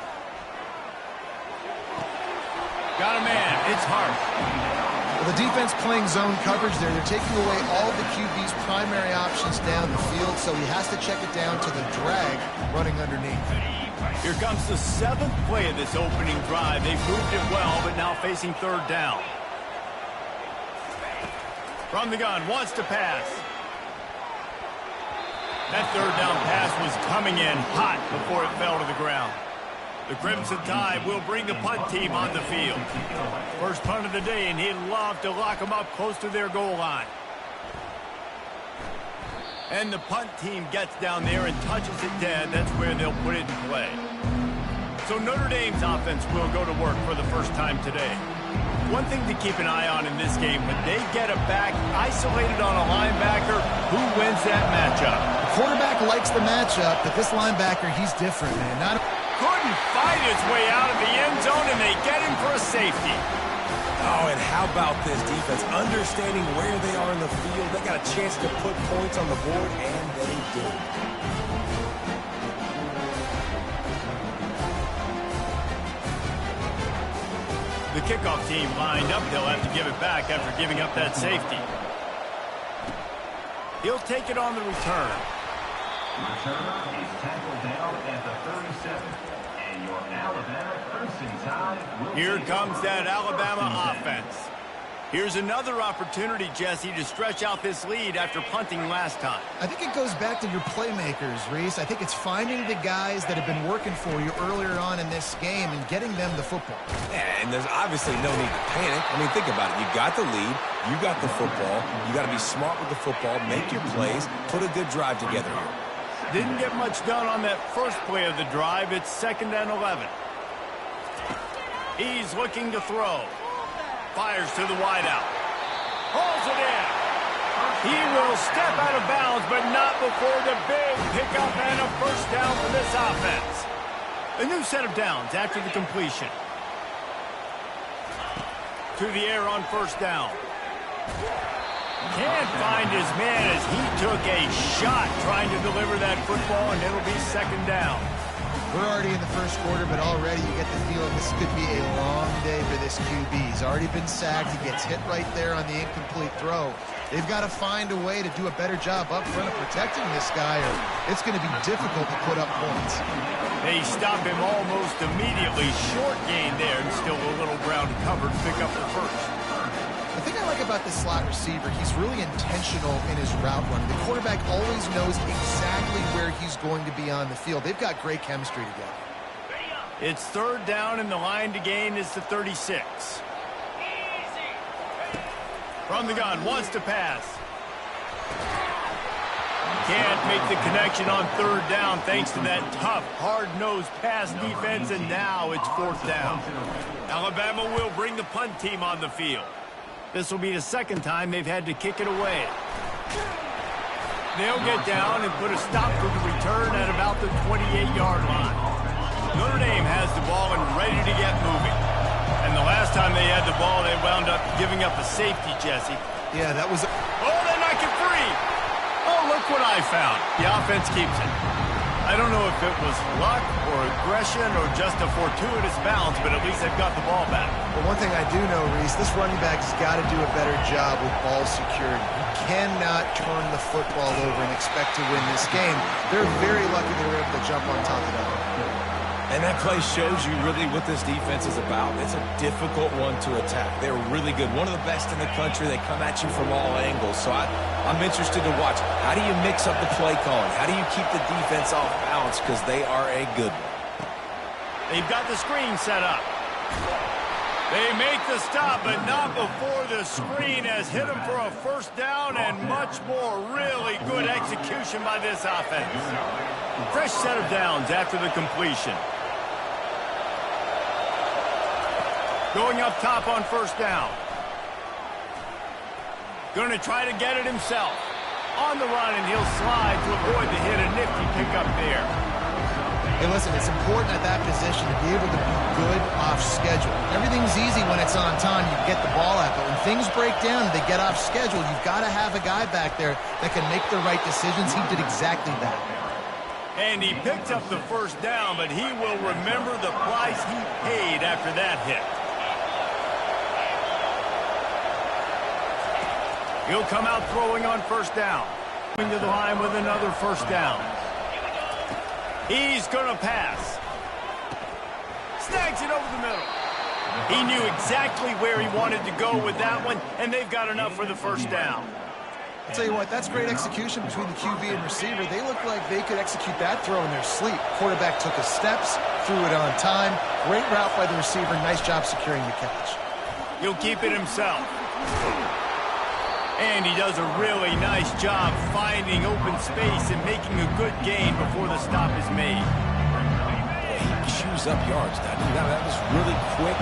Got a man. It's Hart. Well, the defense playing zone coverage there. They're taking away all the QB's primary options down the field, so he has to check it down to the drag running underneath. Here comes the 7th play of this opening drive. They've moved it well, but now facing 3rd down. From the gun, wants to pass. That 3rd down pass was coming in hot before it fell to the ground. The Crimson Tide will bring the punt team on the field. First punt of the day, and he'd love to lock them up close to their goal line. And the punt team gets down there and touches it dead. That's where they'll put it in play. So Notre Dame's offense will go to work for the first time today. One thing to keep an eye on in this game, when they get a back isolated on a linebacker, who wins that matchup? The quarterback likes the matchup, but this linebacker, he's different, man. Couldn't fight his way out of the end zone, and they get him for a safety. Oh, and how about this defense? Understanding where they are in the field. They got a chance to put points on the board, and they did. The kickoff team lined up. They'll have to give it back after giving up that safety. He'll take it on the return. Returner is tackled down at the 37. And your Alabama Crimson Tide will Here comes that Alabama offense. Here's another opportunity, Jesse, to stretch out this lead after punting last time. I think it goes back to your playmakers, Reese. I think it's finding the guys that have been working for you earlier on in this game and getting them the football. Yeah, and there's obviously no need to panic. I mean, think about it. You got the lead. You got the football. You got to be smart with the football, make your plays, put a good drive together here. Didn't get much done on that first play of the drive. It's 2nd and 11. He's looking to throw. Fires to the wideout. Hauls it in. He will step out of bounds, but not before the big pickup and a first down for this offense. A new set of downs after the completion. To the air on first down. Can't find his man as he took a shot trying to deliver that football, and it'll be 2nd down. We're already in the first quarter, but already you get the feeling this could be a long day for this QB. He's already been sacked. He gets hit right there on the incomplete throw. They've got to find a way to do a better job up front of protecting this guy, or it's going to be difficult to put up points. They stop him almost immediately. Short gain there, and still a little ground covered to pick up the first. The thing I like about this slot receiver, he's really intentional in his route running. The quarterback always knows exactly where he's going to be on the field. They've got great chemistry together. It's 3rd down, and the line to gain is the 36. From the gun, wants to pass. Can't make the connection on 3rd down thanks to that tough, hard-nosed pass defense, and now it's 4th down. Alabama will bring the punt team on the field. This will be the 2nd time they've had to kick it away. They'll get down and put a stop to the return at about the 28-yard line. Notre Dame has the ball and ready to get moving. And the last time they had the ball, they wound up giving up a safety, Jesse. Yeah, that was... Oh, they knock it free! Oh, look what I found. The offense keeps it. I don't know if it was luck or aggression or just a fortuitous bounce, but at least they've got the ball back. But one thing I do know, Reese, this running back has got to do a better job with ball security. He cannot turn the football over and expect to win this game. They're very lucky they were able to jump on top of that. And that play shows you really what this defense is about. It's a difficult one to attack. They're really good. One of the best in the country. They come at you from all angles. So I'm interested to watch. How do you mix up the play calling? How do you keep the defense off balance? Because they are a good one. They've got the screen set up. They make the stop, but not before the screen has hit them for a first down and much more. Really good execution by this offense. Fresh set of downs after the completion. Going up top on first down. Going to try to get it himself. On the run, and he'll slide to avoid the hit. A nifty pickup there. Hey, listen, it's important at that position to be able to be good off schedule. Everything's easy when it's on time. You get the ball out. But when things break down and they get off schedule, you've got to have a guy back there that can make the right decisions. He did exactly that. And he picked up the first down, but he will remember the price he paid after that hit. He'll come out throwing on first down. Coming to the line with another first down. He's going to pass. Snags it over the middle. He knew exactly where he wanted to go with that one, and they've got enough for the first down. I'll tell you what, that's great execution between the QB and receiver. They look like they could execute that throw in their sleep. Quarterback took his steps, threw it on time. Great route by the receiver. Nice job securing the catch. He'll keep it himself. And he does a really nice job finding open space and making a good gain before the stop is made. He chews up yards, doesn't he? That was really quick,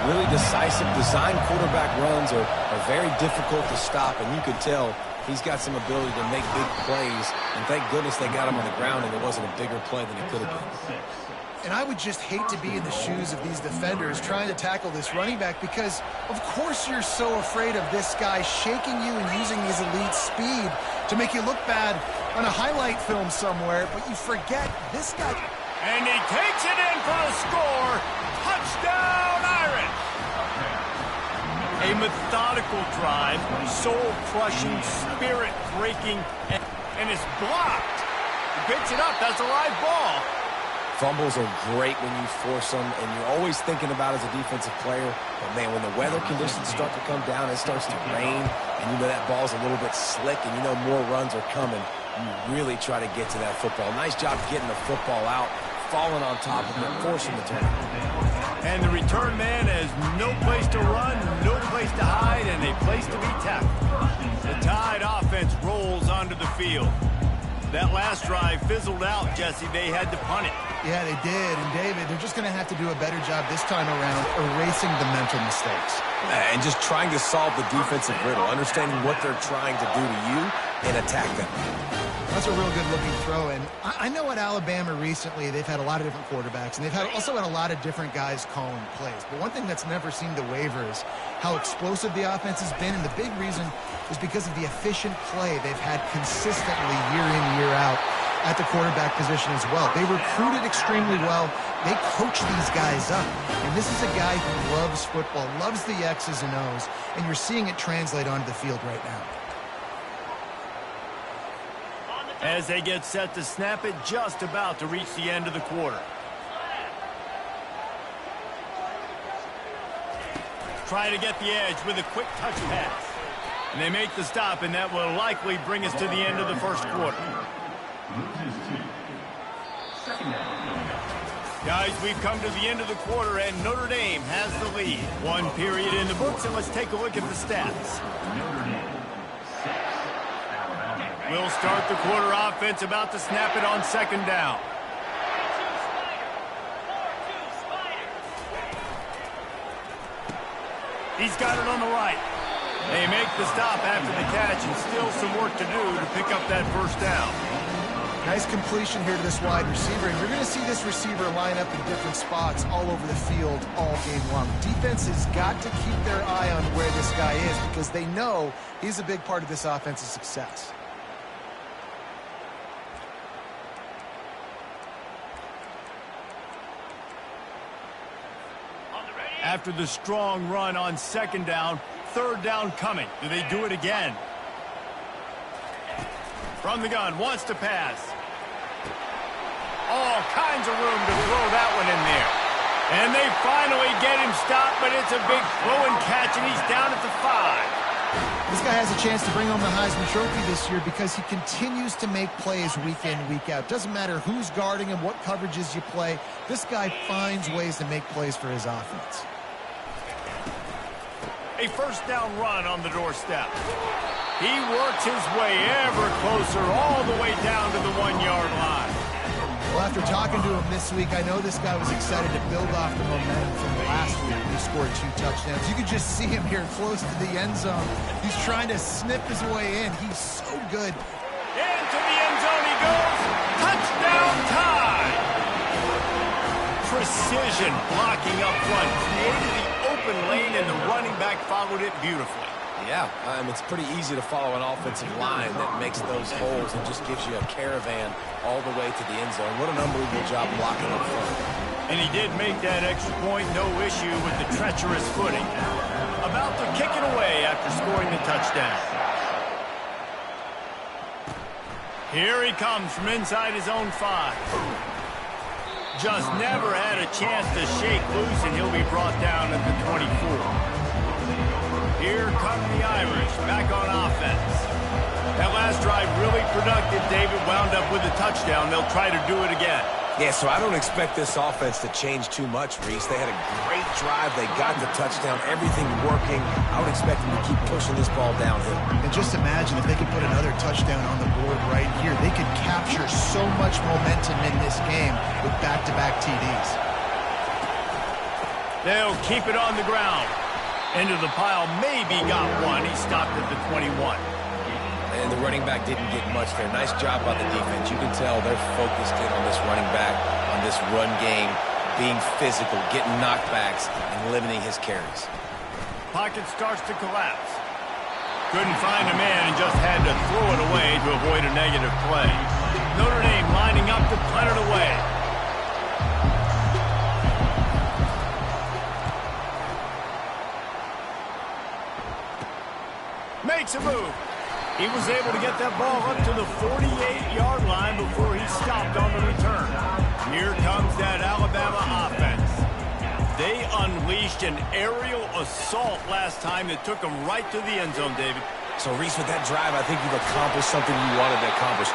really decisive. Design quarterback runs are very difficult to stop, and you could tell he's got some ability to make big plays. And thank goodness they got him on the ground and it wasn't a bigger play than it could have been. And I would just hate to be in the shoes of these defenders trying to tackle this running back because, of course, you're so afraid of this guy shaking you and using his elite speed to make you look bad on a highlight film somewhere, but you forget this guy. And he takes it in for a score. Touchdown, Irish! A methodical drive, soul-crushing, spirit-breaking, and it's blocked. He picks it up. That's a live ball. Fumbles are great when you force them, and you're always thinking about as a defensive player. But, man, when the weather conditions start to come down, it starts to rain, and you know that ball's a little bit slick, and you know more runs are coming. You really try to get to that football. Nice job getting the football out, falling on top of it, forcing the turnover. And the return man has no place to run, no place to hide, and a place to be tackled. The Tide offense rolls onto the field. That last drive fizzled out, Jesse. They had to punt it. Yeah, they did. And, David, they're just going to have to do a better job this time around erasing the mental mistakes. And just trying to solve the defensive riddle, understanding what they're trying to do to you and attack them. That's a real good-looking throw. And I know at Alabama recently they've had a lot of different quarterbacks, and they've also had a lot of different guys calling plays. But one thing that's never seemed to waver is how explosive the offense has been, and the big reason is because of the efficient play they've had consistently year in, year out at the quarterback position as well. They recruited extremely well. They coach these guys up. And this is a guy who loves football, loves the X's and O's, and you're seeing it translate onto the field right now. As they get set to snap it, just about to reach the end of the quarter. Trying to get the edge with a quick touch pass. And they make the stop, and that will likely bring us to the end of the first quarter. Guys, we've come to the end of the quarter, and Notre Dame has the lead. One period in the books, and let's take a look at the stats. We'll start the quarter offense, about to snap it on second down. He's got it on the right. They make the stop after the catch, and still some work to do to pick up that first down. Nice completion here to this wide receiver, and you're going to see this receiver line up in different spots all over the field all game long. Defense has got to keep their eye on where this guy is because they know he's a big part of this offense's success. After the strong run on second down, third down coming. Do they do it again? From the gun, wants to pass. All kinds of room to throw that one in there. And they finally get him stopped, but it's a big throw and catch, and he's down at the 5. This guy has a chance to bring home the Heisman Trophy this year because he continues to make plays week in, week out. Doesn't matter who's guarding him, what coverages you play. This guy finds ways to make plays for his offense. A first down run on the doorstep. He works his way ever closer all the way down to the 1-yard line. Well, after talking to him this week, I know this guy was excited to build off the momentum from last week. He scored 2 touchdowns. You could just see him here close to the end zone. He's trying to snip his way in. He's so good. Into the end zone he goes. Touchdown Tide. Precision blocking up front. Created the open lane, and the running back followed it beautifully. Yeah, it's pretty easy to follow an offensive line that makes those holes and just gives you a caravan all the way to the end zone. What an unbelievable job blocking up front. And he did make that extra point, no issue with the treacherous footing. About to kick it away after scoring the touchdown. Here he comes from inside his own 5. Just never had a chance to shake loose, and he'll be brought down at the 24. Here come the Irish, back on offense. That last drive really productive. David wound up with a touchdown. They'll try to do it again. Yeah, so I don't expect this offense to change too much, Reese. They had a great drive. They got the touchdown. Everything working. I would expect them to keep pushing this ball downhill. And just imagine if they could put another touchdown on the board right here. They could capture so much momentum in this game with back-to-back TDs. They'll keep it on the ground. Into the pile, maybe got one. He stopped at the 21. And the running back didn't get much there. Nice job by the defense. You can tell they're focused in on this running back, on this run game, being physical, getting knockbacks, and limiting his carries. Pocket starts to collapse. Couldn't find a man and just had to throw it away to avoid a negative play. Notre Dame lining up to punt it away. Makes a move. He was able to get that ball up to the 48-yard line before he stopped on the return. Here comes that Alabama offense. They unleashed an aerial assault last time that took them right to the end zone, David. So, Reese, with that drive, I think you've accomplished something you wanted to accomplish.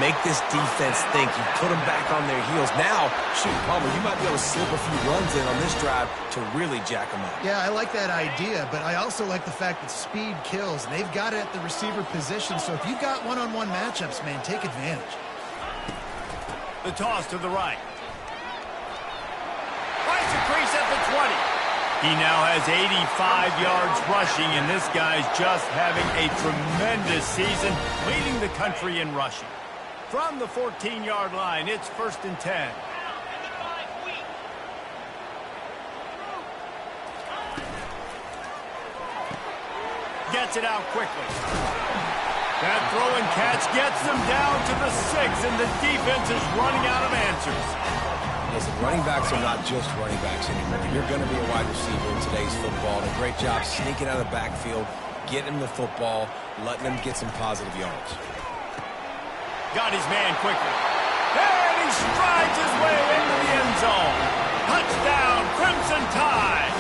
Make this defense think. You put them back on their heels. Now, shoot, Palmer, you might be able to slip a few runs in on this drive to really jack them up. Yeah, I like that idea, but I also like the fact that speed kills, and they've got it at the receiver position. So if you've got one-on-one matchups, man, take advantage. The toss to the right. Finds a crease at the 20. He now has 85 yards rushing, and this guy's just having a tremendous season, leading the country in rushing. From the 14-yard line, it's 1st and 10. Gets it out quickly. That throw and catch gets them down to the 6, and the defense is running out of answers. Listen, running backs are not just running backs anymore. You're going to be a wide receiver in today's football. And a great job sneaking out of the backfield, getting him the football, letting him get some positive yards. Got his man quickly. And he strides his way into the end zone. Touchdown, Crimson Tide.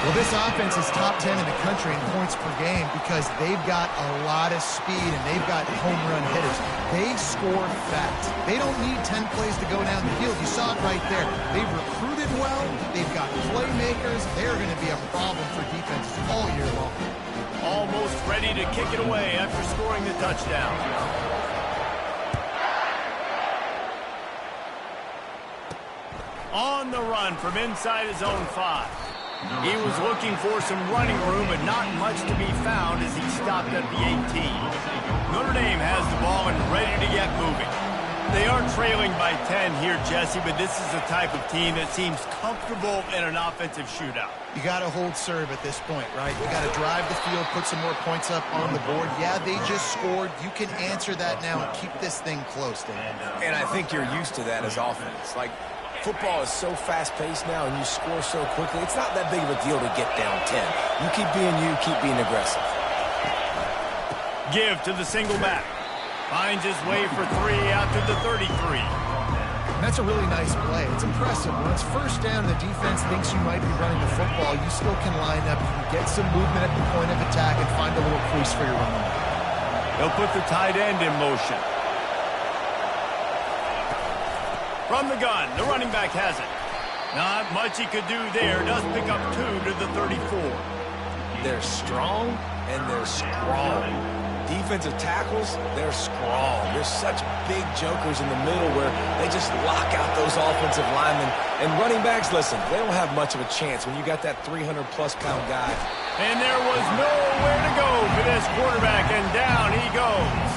Well, this offense is top 10 in the country in points per game because they've got a lot of speed and they've got home run hitters. They score fast. They don't need 10 plays to go down the field. You saw it right there. They've recruited well. They've got playmakers. They're going to be a problem for defenses all year long. Almost ready to kick it away after scoring the touchdown. On the run from inside his own 5. He was looking for some running room, but not much to be found as he stopped at the 18. Notre Dame has the ball and ready to get moving. They are trailing by 10 here, Jesse, but this is the type of team that seems comfortable in an offensive shootout. You got to hold serve at this point, right? You got to drive the field, put some more points up on the board. Yeah, they just scored. You can answer that now and keep this thing close, Dan. And I think you're used to that as offense. Like, football is so fast-paced now and you score so quickly, it's not that big of a deal to get down 10. You keep being you, keep being aggressive. Give to the single back. Finds his way for 3 out to the 33. And that's a really nice play. It's impressive. When it's first down and the defense thinks you might be running the football, you still can line up. You can get some movement at the point of attack and find a little crease for your running back. They'll put the tight end in motion. From the gun, the running back has it. Not much he could do there. Does pick up 2 to the 34. They're strong and they're strong. Defensive tackles, they're strong. There's such big jokers in the middle where they just lock out those offensive linemen. And running backs, listen, they don't have much of a chance when you got that 300-plus-pound guy. And there was nowhere to go for this quarterback, and down he goes.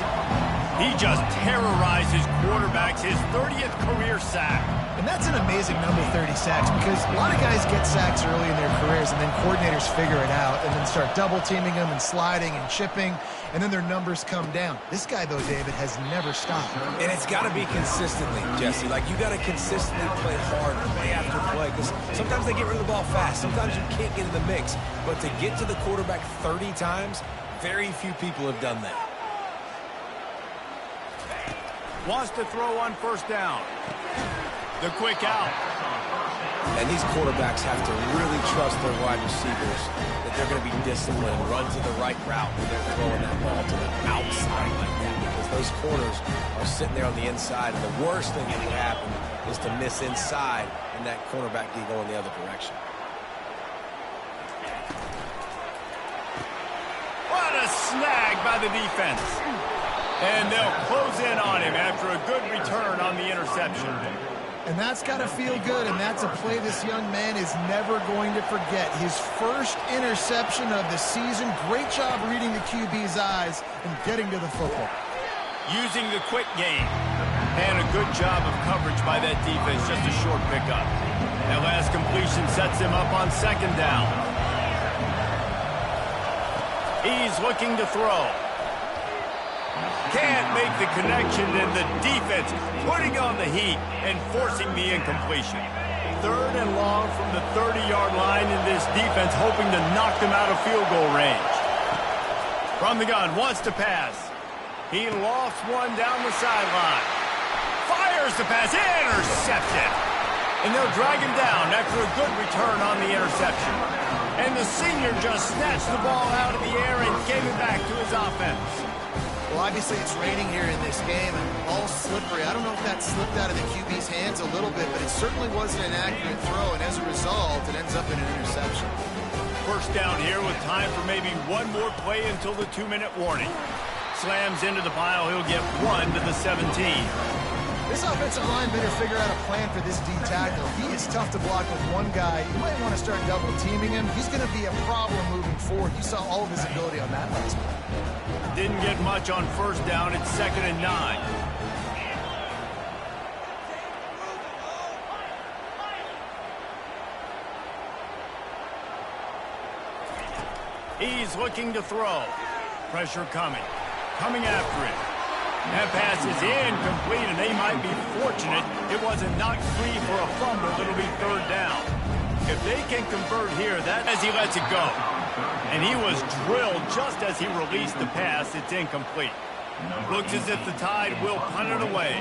He just terrorized his quarterbacks, his 30th career sack. And that's an amazing number, 30 sacks, because a lot of guys get sacks early in their careers, and then coordinators figure it out and then start double-teaming them and sliding and chipping, and then their numbers come down. This guy, though, David, has never stopped. And it's got to be consistently, Jesse. Like, you got to consistently play hard, play after play, because sometimes they get rid of the ball fast. Sometimes you can't get in the mix. But to get to the quarterback 30 times, very few people have done that. Wants to throw on first down. The quick out. And these quarterbacks have to really trust their wide receivers that they're going to be disciplined, run to the right route when they're throwing that ball to the outside like that, because those corners are sitting there on the inside, and the worst thing that can happen is to miss inside and that cornerback can go in the other direction. What a snag by the defense. And they'll close in on him after a good return on the interception. And that's got to feel good, and that's a play this young man is never going to forget. His first interception of the season. Great job reading the QB's eyes and getting to the football. Using the quick game. And a good job of coverage by that defense, just a short pickup. That last completion sets him up on second down. He's looking to throw. Can't make the connection, and the defense putting on the heat and forcing the incompletion. 3rd and long from the 30-yard line, in this defense hoping to knock them out of field goal range. From the gun, wants to pass. He lofts one down the sideline. Fires the pass, intercepted. And they'll drag him down after a good return on the interception. And the senior just snatched the ball out of the air and gave it back to his offense. Well, obviously it's raining here in this game, and all slippery. I don't know if that slipped out of the QB's hands a little bit, but it certainly wasn't an accurate throw, and as a result, it ends up in an interception. First down here with time for maybe one more play until the 2-minute warning. Slams into the pile. He'll get 1 to the 17. This offensive line better figure out a plan for this D tackle. He is tough to block with one guy. You might want to start double teaming him. He's going to be a problem moving forward. You saw all of his ability on that last play. Didn't get much on first down. It's 2nd and 9. He's looking to throw. Pressure coming. Coming after it. That pass is incomplete, and they might be fortunate it wasn't knocked free for a fumble. It'll be 3rd down. If they can convert here, that as he lets it go. And he was drilled just as he released the pass. It's incomplete. Looks as if the Tide will punt it away.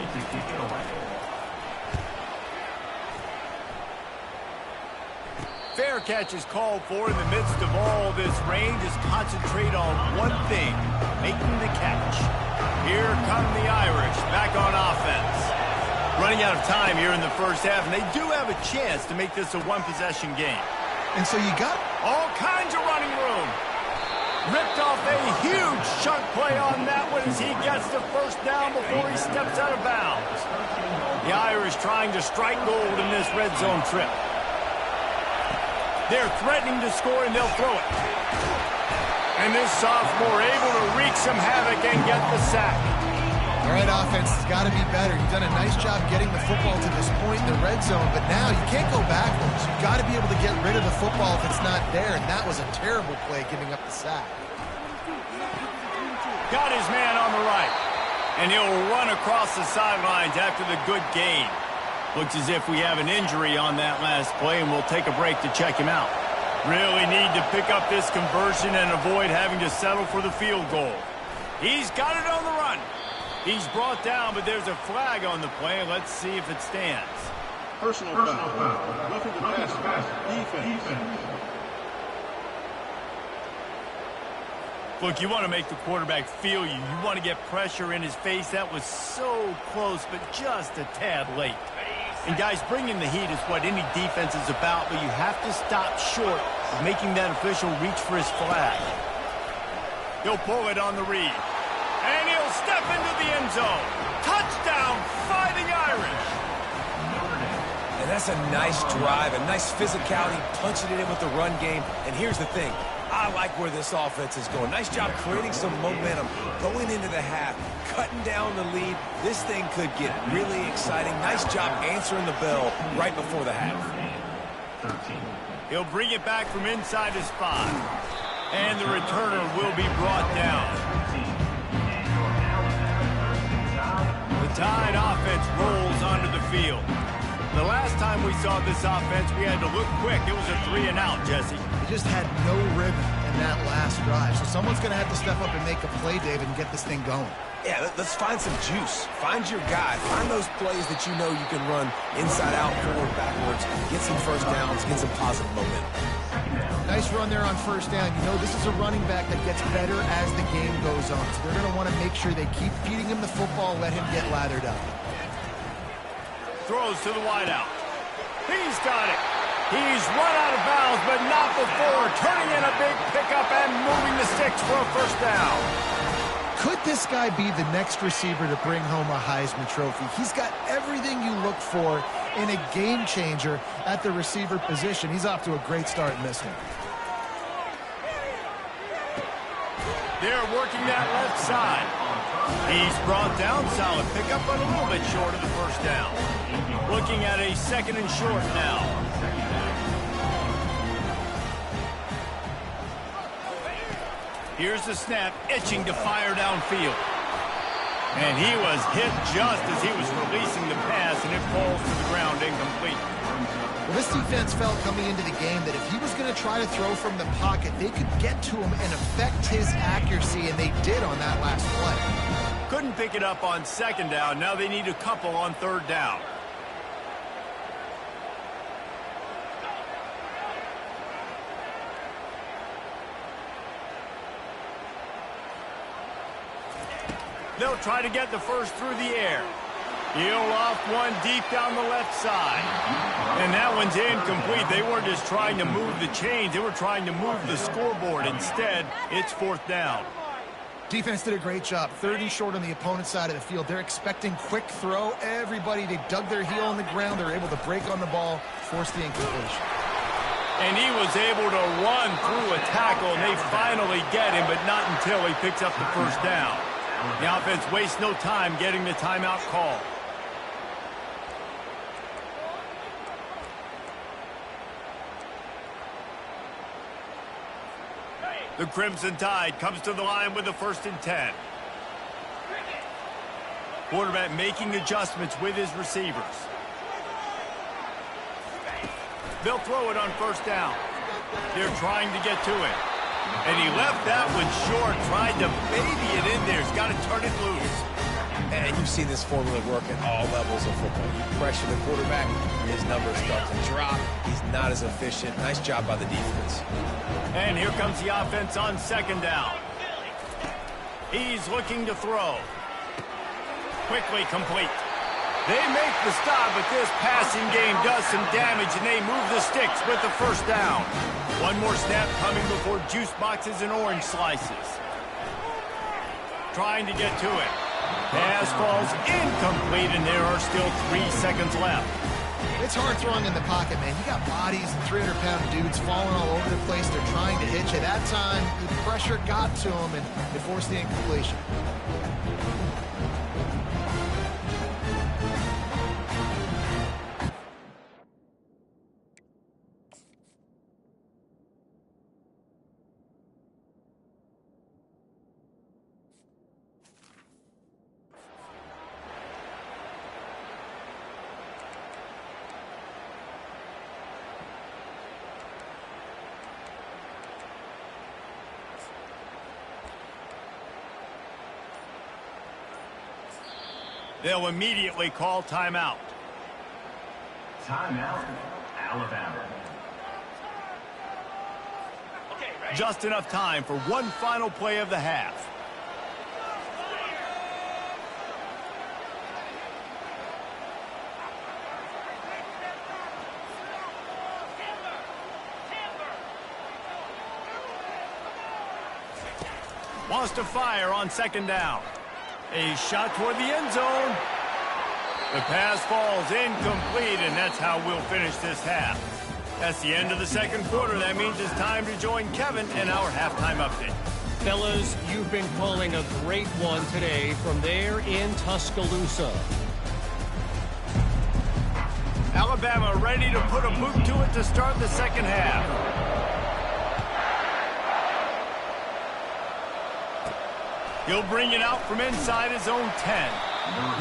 Fair catch is called for in the midst of all this rain. Just concentrate on one thing, making the catch. Here come the Irish back on offense. Running out of time here in the first half, and they do have a chance to make this a one-possession game. And so you got all kinds of running room. Ripped off a huge chunk play on that one as he gets the first down before he steps out of bounds. The Irish trying to strike gold in this red zone trip. They're threatening to score, and they'll throw it. And this sophomore able to wreak some havoc and get the sack. All right, offense has got to be better. You've done a nice job getting the football to this point in the red zone, but now you can't go backwards. You've got to be able to get rid of the football if it's not there, and that was a terrible play giving up the sack. Got his man on the right, and he'll run across the sidelines after the good gain. Looks as if we have an injury on that last play, and we'll take a break to check him out. Really need to pick up this conversion and avoid having to settle for the field goal. He's got it on the run. He's brought down, but there's a flag on the play. Let's see if it stands. Personal foul. Roughing the pass. Defense. Look, you want to make the quarterback feel you. You want to get pressure in his face. That was so close, but just a tad late. And, guys, bringing the heat is what any defense is about, but you have to stop short of making that official reach for his flag. He'll pull it on the read. And he'll step into the end zone. Touchdown, Fighting Irish. And that's a nice drive, a nice physicality, punching it in with the run game. And here's the thing. I like where this offense is going. Nice job creating some momentum, going into the half, cutting down the lead. This thing could get really exciting. Nice job answering the bell right before the half. He'll bring it back from inside his 5. And the returner will be brought down. The Tide offense rolls onto the field. The last time we saw this offense, we had to look quick. It was a 3-and-out, Jesse. They just had no rhythm in that last drive. So someone's going to have to step up and make a play, David, and get this thing going. Yeah, let's find some juice. Find your guy. Find those plays that you know you can run inside out, forward, backwards, get some first downs, get some positive momentum. Nice run there on first down. You know, this is a running back that gets better as the game goes on. So they're going to want to make sure they keep feeding him the football, let him get lathered up. Throws to the wideout. He's got it. He's run out of bounds, but not before turning in a big pickup and moving the sticks for a first down. Could this guy be the next receiver to bring home a Heisman Trophy? He's got everything you look for in a game changer at the receiver position. He's off to a great start in this one. They're working that left side. He's brought down, solid pickup, but a little bit short of the first down. Looking at a 2nd and short now. Here's the snap, itching to fire downfield. And he was hit just as he was releasing the pass, and it falls to the ground incomplete. Well, this defense felt coming into the game that if he was going to try to throw from the pocket, they could get to him and affect his accuracy, and they did on that last play. Couldn't pick it up on second down. Now they need a couple on third down. They'll try to get the first through the air. He'll off one deep down the left side. And that one's incomplete. They weren't just trying to move the chains. They were trying to move the scoreboard. Instead, it's fourth down. Defense did a great job. 30 short on the opponent's side of the field. They're expecting quick throw. Everybody, they dug their heel on the ground. They're able to break on the ball, force the incompletion. And he was able to run through a tackle, and they finally get him, but not until he picks up the first down. The offense wastes no time getting the timeout call. The Crimson Tide comes to the line with the 1st and 10. Quarterback making adjustments with his receivers. They'll throw it on first down. They're trying to get to it. And he left that one short, tried to baby it in there. He's got to turn it loose. And you've seen this formula work at all levels of football. You pressure the quarterback, his numbers start to drop. He's not as efficient. Nice job by the defense. And here comes the offense on second down. He's looking to throw. Quickly complete. They make the stop, but this passing game does some damage, and they move the sticks with the first down. One more snap coming before juice boxes and orange slices. Trying to get to it. Pass falls incomplete, and there are still 3 seconds left. It's hard throwing in the pocket, man. You got bodies and 300-pound dudes falling all over the place. They're trying to hit you. That time, the pressure got to them, and they forced the incompletion. They'll immediately call timeout. Timeout, Alabama. Just enough time for one final play of the half. Wants to fire on second down. A shot toward the end zone. The pass falls incomplete, and that's how we'll finish this half. That's the end of the second quarter. That means it's time to join Kevin in our halftime update. Fellas, you've been calling a great one today from there in Tuscaloosa. Alabama ready to put a boot to it to start the second half. He'll bring it out from inside his own 10.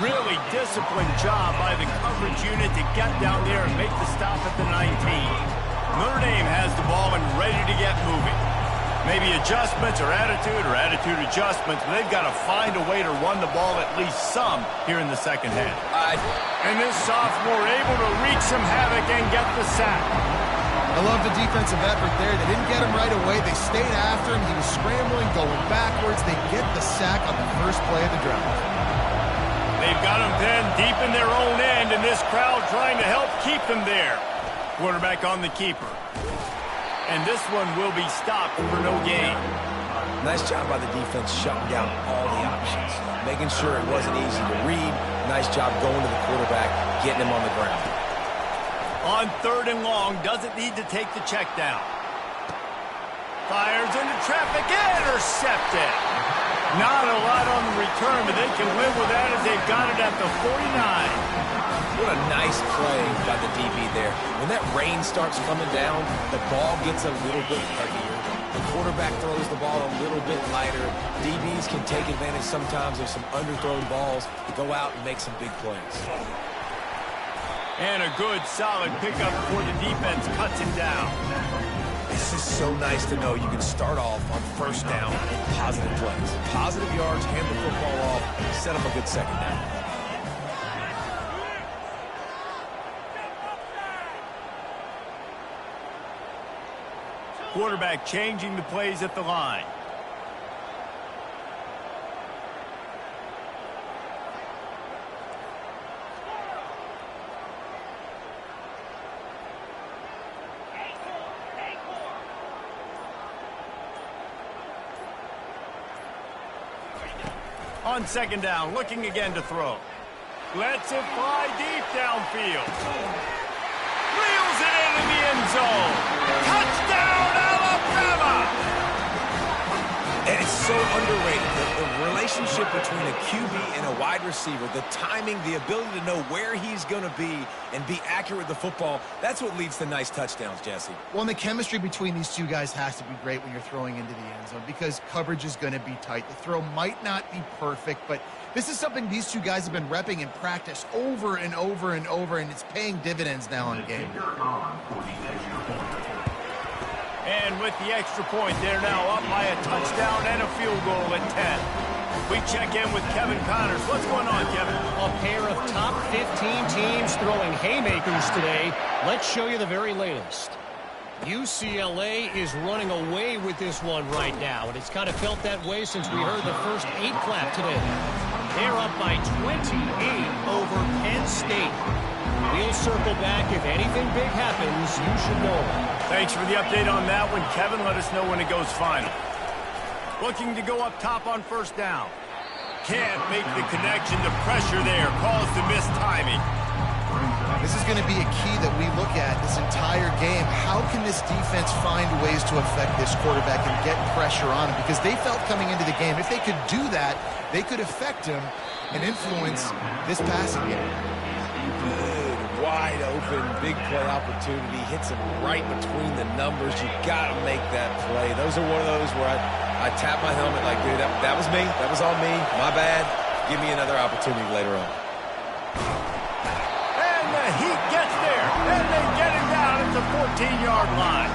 Really disciplined job by the coverage unit to get down there and make the stop at the 19. Notre Dame has the ball and ready to get moving. Maybe adjustments or attitude adjustments, but they've got to find a way to run the ball at least some here in the second half. And this sophomore able to wreak some havoc and get the sack. I love the defensive effort there. They didn't get him right away. They stayed after him. He was scrambling, going backwards. They get the sack on the first play of the drive. They've got him pinned deep in their own end, and this crowd trying to help keep them there. Quarterback on the keeper. And this one will be stopped for no gain. Nice job by the defense shutting down all the options, making sure it wasn't easy to read. Nice job going to the quarterback, getting him on the ground. On third and long, doesn't need to take the check down. Fires into traffic, intercepted. Not a lot on the return, but they can live with that as they've got it at the 49. What a nice play by the DB there. When that rain starts coming down, the ball gets a little bit heavier. The quarterback throws the ball a little bit lighter. DBs can take advantage sometimes of some underthrown balls to go out and make some big plays. And a good, solid pickup before the defense cuts him down. This is so nice to know you can start off on first down with positive plays. Positive yards, hand the football off, set up a good second down. Quarterback changing the plays at the line. On second down, looking again to throw. Lets it fly deep downfield. Reels it into the end zone. Touchdown, Alabama! And it's so underrated. The relationship between a QB and a wide receiver, the timing, the ability to know where he's going to be and be accurate with the football, that's what leads to nice touchdowns, Jesse. Well, and the chemistry between these two guys has to be great when you're throwing into the end zone because coverage is going to be tight. The throw might not be perfect, but this is something these two guys have been repping in practice over and over and over, and it's paying dividends now in the game. And with the extra point, they're now up by a touchdown and a field goal at 10. We check in with Kevin Connors. What's going on, Kevin? A pair of top 15 teams throwing haymakers today. Let's show you the very latest. UCLA is running away with this one right now, and it's kind of felt that way since we heard the first 8 clap today. They're up by 28 over Penn State. We'll circle back. If anything big happens, you should know. Thanks for the update on that one, Kevin. Let us know when it goes final. Looking to go up top on first down. Can't make the connection. The pressure there caused the missed timing. This is going to be a key that we look at this entire game. How can this defense find ways to affect this quarterback and get pressure on him? Because they felt coming into the game, if they could do that, they could affect him and influence this passing game. Good, wide open, big play opportunity. Hits him right between the numbers. You got to make that play. Those are one of those where I tap my helmet like, dude, that was me. That was on me. My bad. Give me another opportunity later on. And the Heat gets there. And they get him down at the 14-yard line.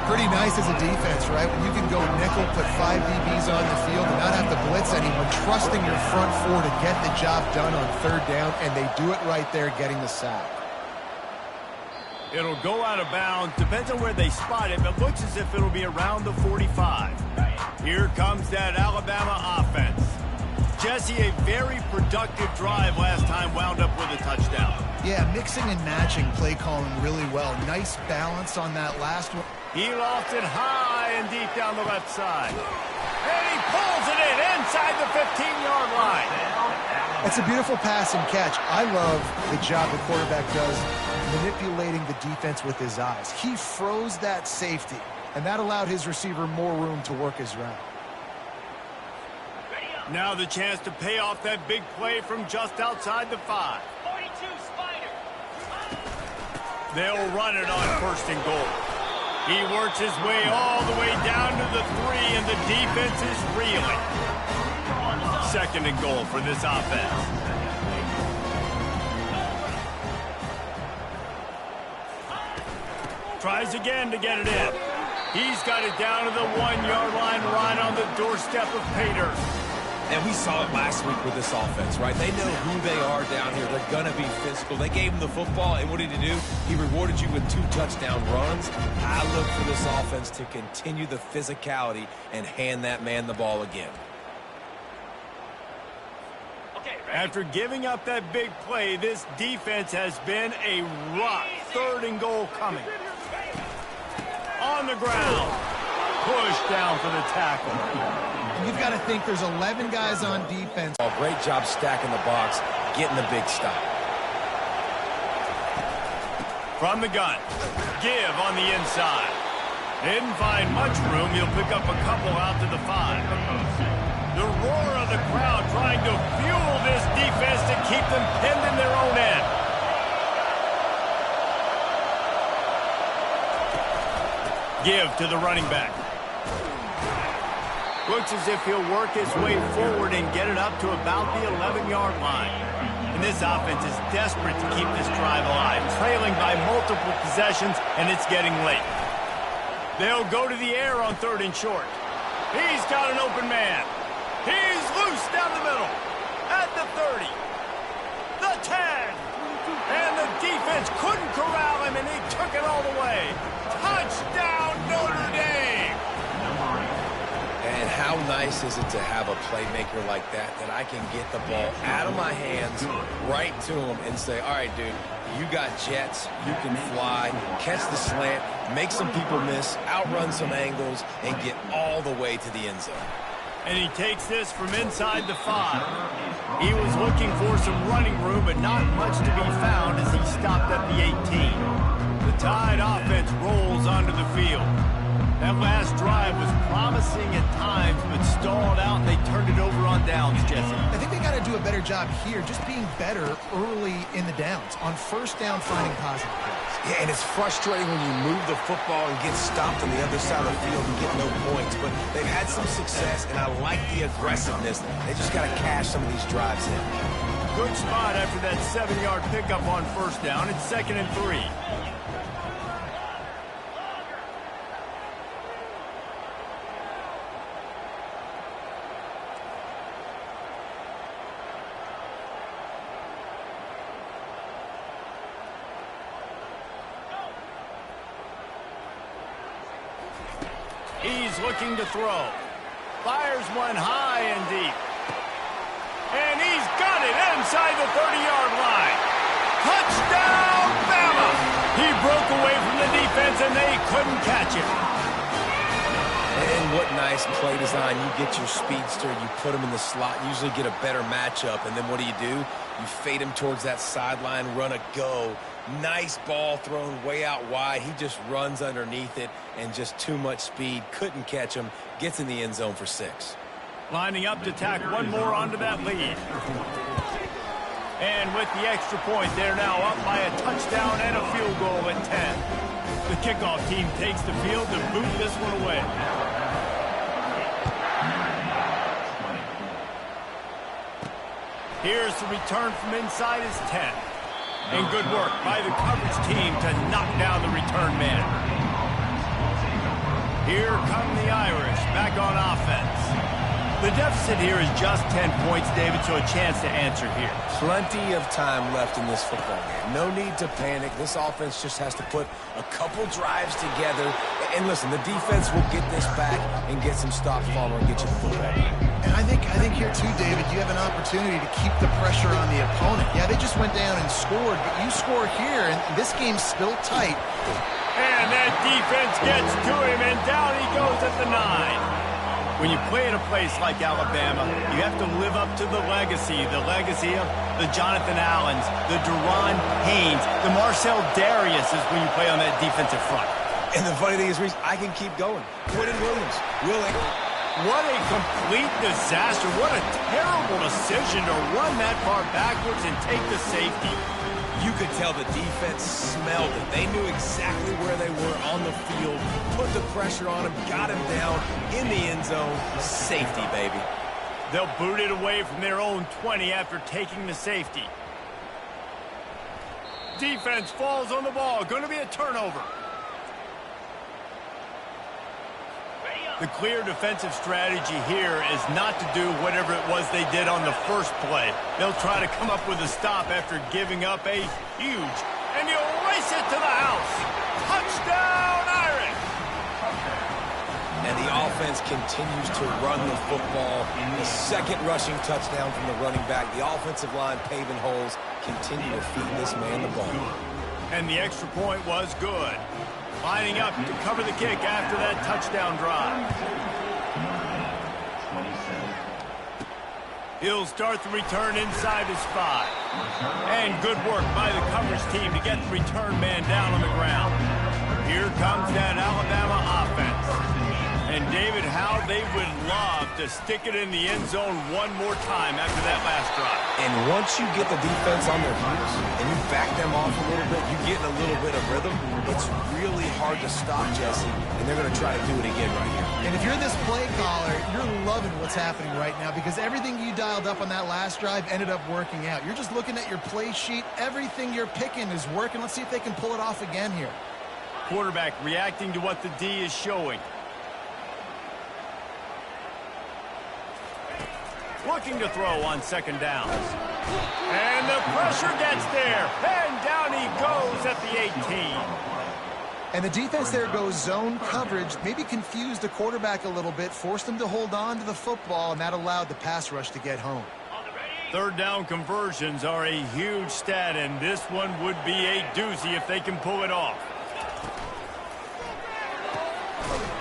Pretty nice as a defense, right? When you can go nickel, put 5 DBs on the field and not have to blitz anyone, trusting your front 4 to get the job done on third down, and they do it right there, getting the sack. It'll go out of bounds. Depends on where they spot it, but looks as if it'll be around the 45. Here comes that Alabama offense. Jesse, a very productive drive last time, wound up with a touchdown. Yeah, mixing and matching play calling really well. Nice balance on that last one. He lofts it high and deep down the left side. And he pulls it in inside the 15-yard line. It's a beautiful pass and catch. I love the job the quarterback does manipulating the defense with his eyes. He froze that safety, and that allowed his receiver more room to work his route. Now the chance to pay off that big play from just outside the 5. 42 Spider. They'll run it on first and goal. He works his way all the way down to the 3, and the defense is reeling. Second and goal for this offense. Tries again to get it in. He's got it down to the 1-yard line, right on the doorstep of Pater. And we saw it last week with this offense, right? They know who they are down here. They're going to be physical. They gave him the football, and what did he do? He rewarded you with 2 touchdown runs. I look for this offense to continue the physicality and hand that man the ball again. After giving up that big play, this defense has been a rock. Third and goal coming. On the ground. Pushed down for the tackle. You've got to think there's 11 guys on defense. Oh, great job stacking the box, getting the big stop. From the gun. Give on the inside. Didn't find much room. He'll pick up a couple out to the 5. The roar of the crowd trying to fuel this defense to keep them pinned in their own end. Give to the running back. Looks as if he'll work his way forward and get it up to about the 11-yard line. And this offense is desperate to keep this drive alive, trailing by multiple possessions, and it's getting late. They'll go to the air on 3rd and short. He's got an open man. He's loose down the middle. At the 30. The 10. And the defense couldn't corral him, and he took it all the way. Touchdown, Notre Dame! And how nice is it to have a playmaker like that I can get the ball out of my hands right to him and say, all right, dude, you got jets, you can fly, catch the slant, make some people miss, outrun some angles, and get all the way to the end zone. And he takes this from inside the 5. He was looking for some running room, but not much to be found as he stopped at the 18. The Tide offense rolls onto the field. That last drive was promising at times, but stalled out, and they turned it over on downs, Jesse. I think they got to do a better job here, just being better early in the downs, on first down, finding positive plays. Yeah, and it's frustrating when you move the football and get stopped on the other side of the field and get no points, but they've had some success, and I like the aggressiveness. They just got to cash some of these drives in. Good spot after that 7-yard pickup on first down. It's 2nd and 3. He's looking to throw. Fires one high and deep. And he's got it inside the 30-yard line. Touchdown, Bama! He broke away from the defense, and they couldn't catch him. And what nice play design. You get your speedster, you put him in the slot, usually get a better matchup, and then what do? You fade him towards that sideline, run a go. Nice ball thrown way out wide. He just runs underneath it, and just too much speed. Couldn't catch him. Gets in the end zone for 6. Lining up to tack one more onto that lead. And with the extra point, they're now up by a touchdown and a field goal at 10. The kickoff team takes the field to boot this one away. Here's the return from inside his 10. And good work by the coverage team to knock down the return man. Here come the Irish back on offense. The deficit here is just 10 points, David, so a chance to answer here. Plenty of time left in this football game. No need to panic. This offense just has to put a couple drives together. And listen, the defense will get this back and get some stops following and get you the football back. And I think here too, David, you have an opportunity to keep the pressure on the opponent. Yeah, they just went down and scored, but you score here, and this game's still tight. And that defense gets to him, and down he goes at the 9. When you play at a place like Alabama, you have to live up to the legacy of the Jonathan Allens, the Deron Haynes, the Marcel Dariuses when you play on that defensive front. And the funny thing is, Reese, I can keep going. Quentin Williams, What a complete disaster. What a terrible decision to run that far backwards and take the safety. You could tell the defense smelled it. They knew exactly where they were on the field, put the pressure on him, got him down in the end zone. Safety, baby. They'll boot it away from their own 20 after taking the safety. Defense falls on the ball. Going to be a turnover. The clear defensive strategy here is not to do whatever it was they did on the first play. They'll try to come up with a stop after giving up a huge, and he'll race it to the house. Touchdown, Irish! And the offense continues to run the football. The second rushing touchdown from the running back. The offensive line paving holes. Continue to feed this man the ball. And the extra point was good. Lining up to cover the kick after that touchdown drive. He'll start the return inside his 5. And good work by the coverage team to get the return man down on the ground. Here comes that Alabama offense. And David, how they would love to stick it in the end zone one more time after that last drive. And once you get the defense on their heels and you back them off a little bit, you get in a little bit of rhythm. It's really hard to stop, Jesse, and they're going to try to do it again right here. And if you're this play caller, you're loving what's happening right now because everything you dialed up on that last drive ended up working out. You're just looking at your play sheet. Everything you're picking is working. Let's see if they can pull it off again here. Quarterback reacting to what the D is showing. Looking to throw on second down. And the pressure gets there. And down he goes at the 18. And the defense there goes zone coverage, maybe confused the quarterback a little bit, forced him to hold on to the football, and that allowed the pass rush to get home. Third down conversions are a huge stat, and this one would be a doozy if they can pull it off.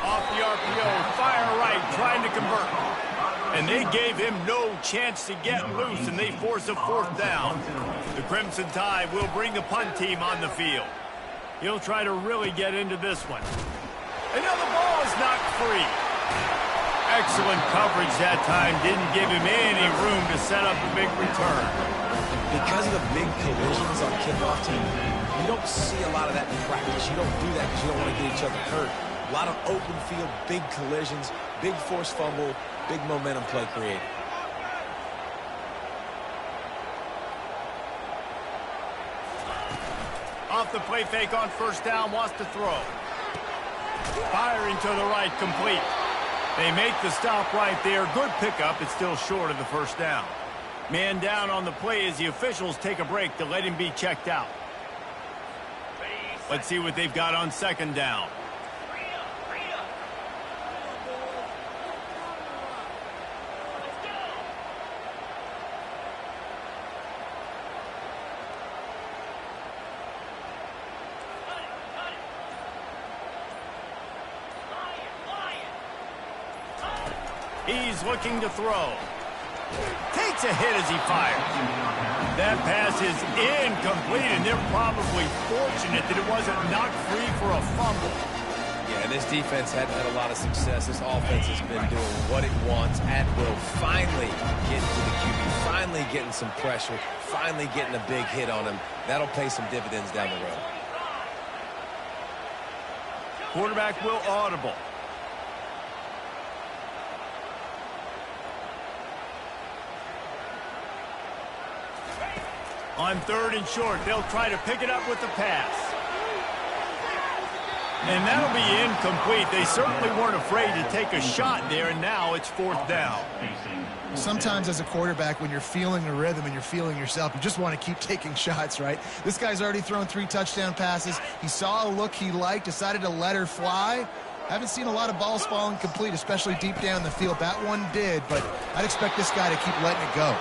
Off the RPO, fire right, trying to convert. And they gave him no chance to get loose, and they force a fourth down. The Crimson Tide will bring the punt team on the field. He'll try to really get into this one. And now the ball is knocked free. Excellent coverage that time. Didn't give him any room to set up a big return. Because of the big collisions on kickoff team, you don't see a lot of that in practice. You don't do that because you don't want to get each other hurt. A lot of open field, big collisions, big forced fumble, big momentum play created. Off the play fake on first down, wants to throw. Firing to the right, complete. They make the stop right there. Good pickup. It's still short of the first down. Man down on the play as the officials take a break to let him be checked out. Let's see what they've got on second down. He's looking to throw. Takes a hit as he fires. That pass is incomplete, and they're probably fortunate that it wasn't knocked free for a fumble. Yeah, this defense hadn't had a lot of success. This offense has been doing what it wants at will. Finally getting to the QB, finally getting some pressure, finally getting a big hit on him. That'll pay some dividends down the road. Quarterback will audible. On third and short, they'll try to pick it up with the pass. And that'll be incomplete. They certainly weren't afraid to take a shot there, and now it's fourth down. Sometimes as a quarterback, when you're feeling the rhythm and you're feeling yourself, you just want to keep taking shots, right? This guy's already thrown 3 touchdown passes. He saw a look he liked, decided to let her fly. Haven't seen a lot of balls falling complete, especially deep down the field. That one did, but I'd expect this guy to keep letting it go.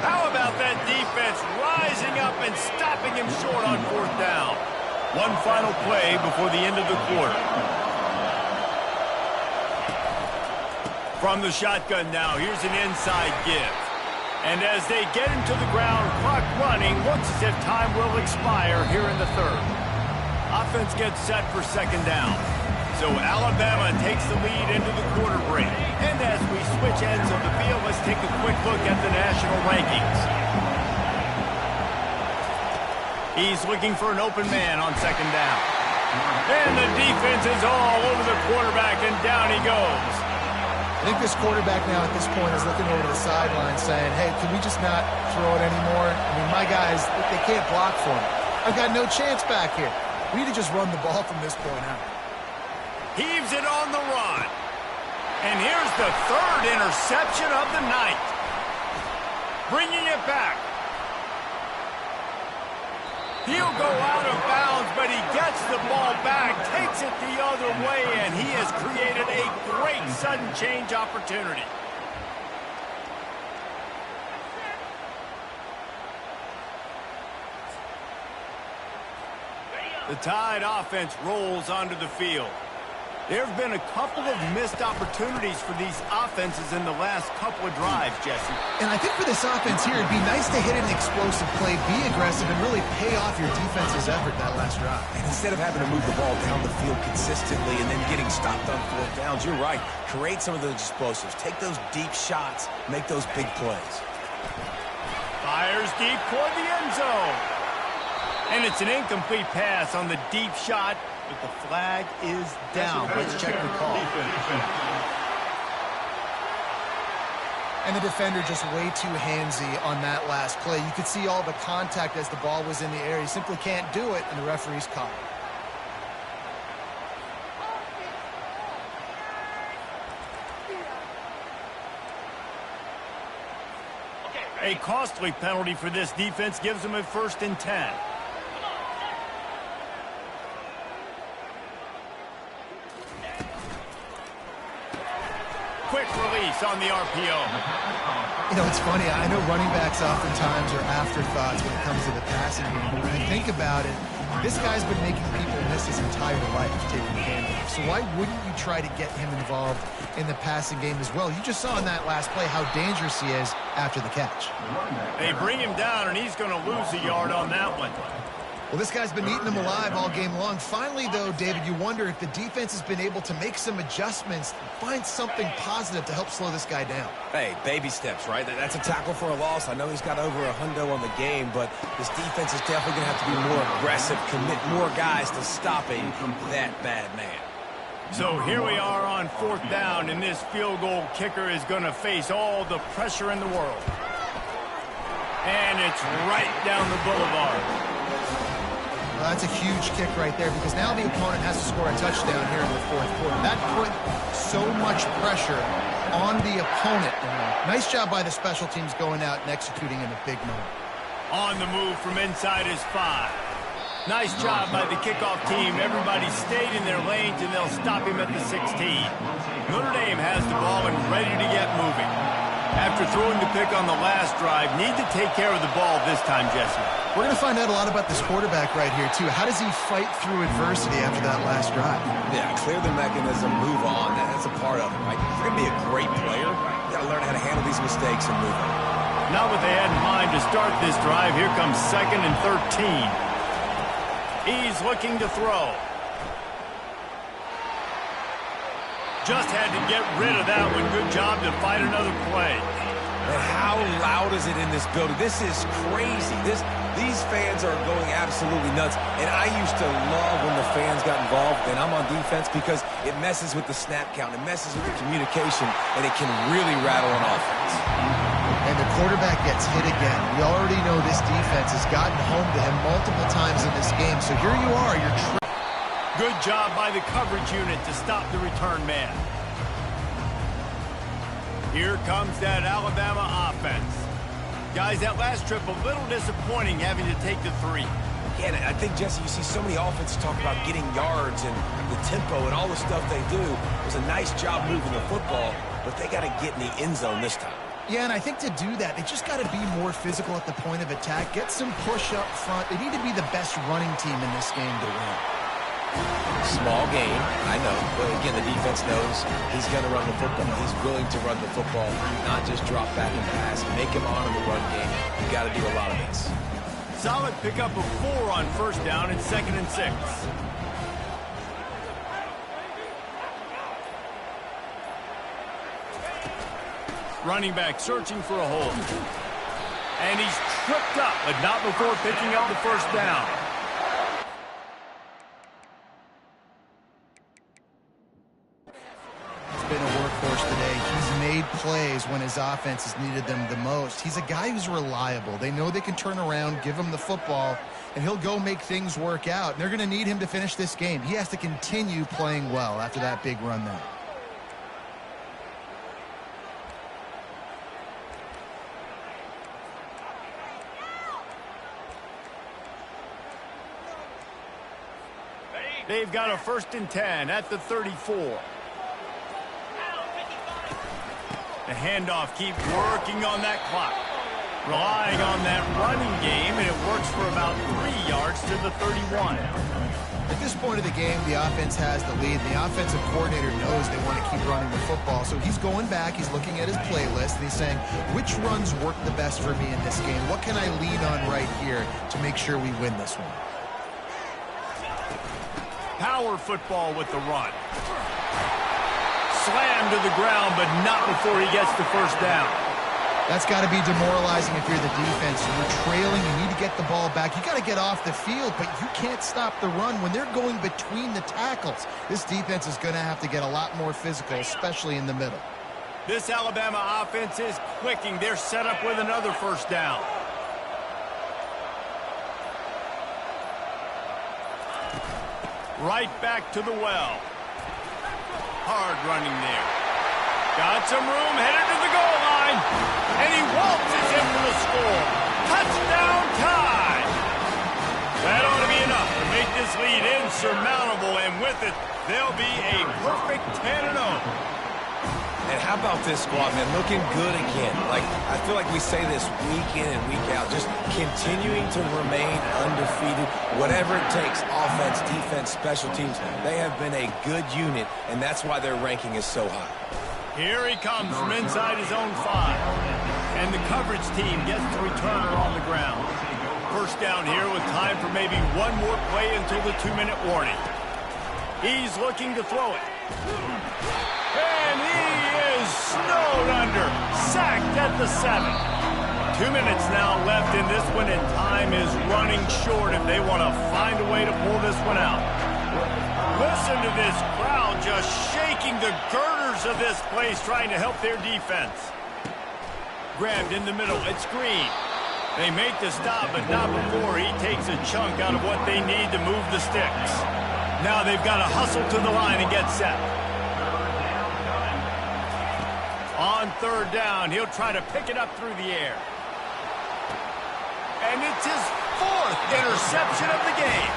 How about that defense rising up and stopping him short on fourth down? One final play before the end of the quarter. From the shotgun now, here's an inside give. And as they get him to the ground, clock running, looks as if time will expire here in the third. Offense gets set for second down. So Alabama takes the lead into the quarter break. And as we switch ends of the field, let's take a quick look at the national rankings. He's looking for an open man on second down. And the defense is all over the quarterback, and down he goes. I think this quarterback now at this point is looking over to the sideline saying, hey, can we just not throw it anymore? I mean, my guys, they can't block for me. I've got no chance back here. We need to just run the ball from this point out. Heaves it on the run. And here's the third interception of the night. Bringing it back. He'll go out of bounds, but he gets the ball back, takes it the other way, and he has created a great sudden change opportunity. The Tide offense rolls onto the field. There have been a couple of missed opportunities for these offenses in the last couple of drives, Jesse. And I think for this offense here, it'd be nice to hit an explosive play, be aggressive, and really pay off your defense's effort that last drive. And instead of having to move the ball down the field consistently and then getting stopped on fourth downs, you're right. Create some of those explosives. Take those deep shots. Make those big plays. Fires deep toward the end zone. And it's an incomplete pass on the deep shot, but the flag is down. Let's check the call. And the defender just way too handsy on that last play. You could see all the contact as the ball was in the air. He simply can't do it, and the referee's caught it. A costly penalty for this defense gives them a 1st and 10. Quick release on the RPO. You know, it's funny. I know running backs oftentimes are afterthoughts when it comes to the passing game. But when you think about it, this guy's been making people miss his entire life taking handoffs. So why wouldn't you try to get him involved in the passing game as well? You just saw in that last play how dangerous he is after the catch. They bring him down, and he's going to lose a yard on that one. Well, this guy's been eating them alive all game long. Finally, though, David, you wonder if the defense has been able to make some adjustments, find something positive to help slow this guy down. Hey, baby steps, right? That's a tackle for a loss. I know he's got over a hundo on the game, but this defense is definitely going to have to be more aggressive, commit more guys to stopping that bad man. So here we are on 4th down, and this field goal kicker is going to face all the pressure in the world. And it's right down the boulevard. Well, that's a huge kick right there because now the opponent has to score a touchdown here in the 4th quarter. That put so much pressure on the opponent. Nice job by the special teams going out and executing in a big moment. On the move from inside his 5. Nice job by the kickoff team. Everybody stayed in their lanes, and they'll stop him at the 16. Notre Dame has the ball and ready to get moving. After throwing the pick on the last drive, need to take care of the ball this time, Jesse. We're going to find out a lot about this quarterback right here, too. How does he fight through adversity after that last drive? Yeah, clear the mechanism, move on. That's a part of it, right? If you're going to be a great player, you got to learn how to handle these mistakes and move on. Not what they had in mind to start this drive. Here comes 2nd and 13. He's looking to throw. Just had to get rid of that one. Good job to fight another play. And how loud is it in this building? This is crazy. These fans are going absolutely nuts. And I used to love when the fans got involved, and I'm on defense because it messes with the snap count. It messes with the communication, and it can really rattle an offense. And the quarterback gets hit again. We already know this defense has gotten home to him multiple times in this game. So here you are. Good job by the coverage unit to stop the return man. Here comes that Alabama offense. Guys, that last trip a little disappointing having to take the 3. Yeah, and I think, Jesse, you see so many offenses talk about getting yards and the tempo and all the stuff they do. It was a nice job moving the football, but they got to get in the end zone this time. Yeah, and I think to do that, they just got to be more physical at the point of attack, get some push up front. They need to be the best running team in this game to win. Small gain, I know, but again, the defense knows he's going to run the football. He's willing to run the football, not just drop back and pass. Make him honor the run game. You got to do a lot of this. Solid pickup of 4 on 1st down and 2nd and 6. Running back searching for a hole. And he's tripped up, but not before picking up the 1st down. Been a workhorse today. He's made plays when his offense has needed them the most. He's a guy who's reliable. They know they can turn around, give him the football, and he'll go make things work out. And they're going to need him to finish this game. He has to continue playing well after that big run there. They've got a 1st and 10 at the 34. The handoff keeps working on that clock. Relying on that running game, and it works for about 3 yards to the 31. At this point of the game, the offense has the lead. The offensive coordinator knows they want to keep running the football. So he's going back, he's looking at his playlist, and he's saying, which runs work the best for me in this game? What can I lean on right here to make sure we win this one? Power football with the run. Slammed to the ground, but not before he gets the 1st down. That's got to be demoralizing if you're the defense. You're trailing, you need to get the ball back. You got to get off the field, but you can't stop the run when they're going between the tackles. This defense is going to have to get a lot more physical, especially in the middle. This Alabama offense is clicking. They're set up with another first down. Right back to the well. Hard running there. Got some room, headed to the goal line. And he waltzes in for the score. Touchdown tie. That ought to be enough to make this lead insurmountable. And with it, they'll be a perfect 10-0. And how about this squad, man? Looking good again. Like, I feel like we say this week in and week out, just continuing to remain undefeated. Whatever it takes, offense, defense, special teams, they have been a good unit, and that's why their ranking is so high. Here he comes from inside his own 5. And the coverage team gets the returner on the ground. First down here with time for maybe one more play until the 2-minute warning. He's looking to throw it. And he is snowed under. Sacked at the 7. 2 minutes now left in this one, and time is running short if they want to find a way to pull this one out. Listen to this crowd just shaking the girders of this place, trying to help their defense. Grabbed in the middle. It's Green. They make the stop, but not before he takes a chunk out of what they need to move the sticks. Now they've got to hustle to the line and get set. On third down, he'll try to pick it up through the air. And it's his 4th interception of the game.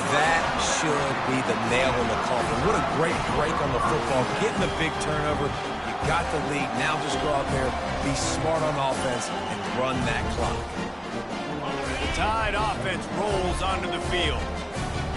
That should be the nail in the coffin. What a great break on the football. Getting the big turnover. You got the lead. Now just go out there, be smart on offense, and run that clock. The Tide offense rolls onto the field.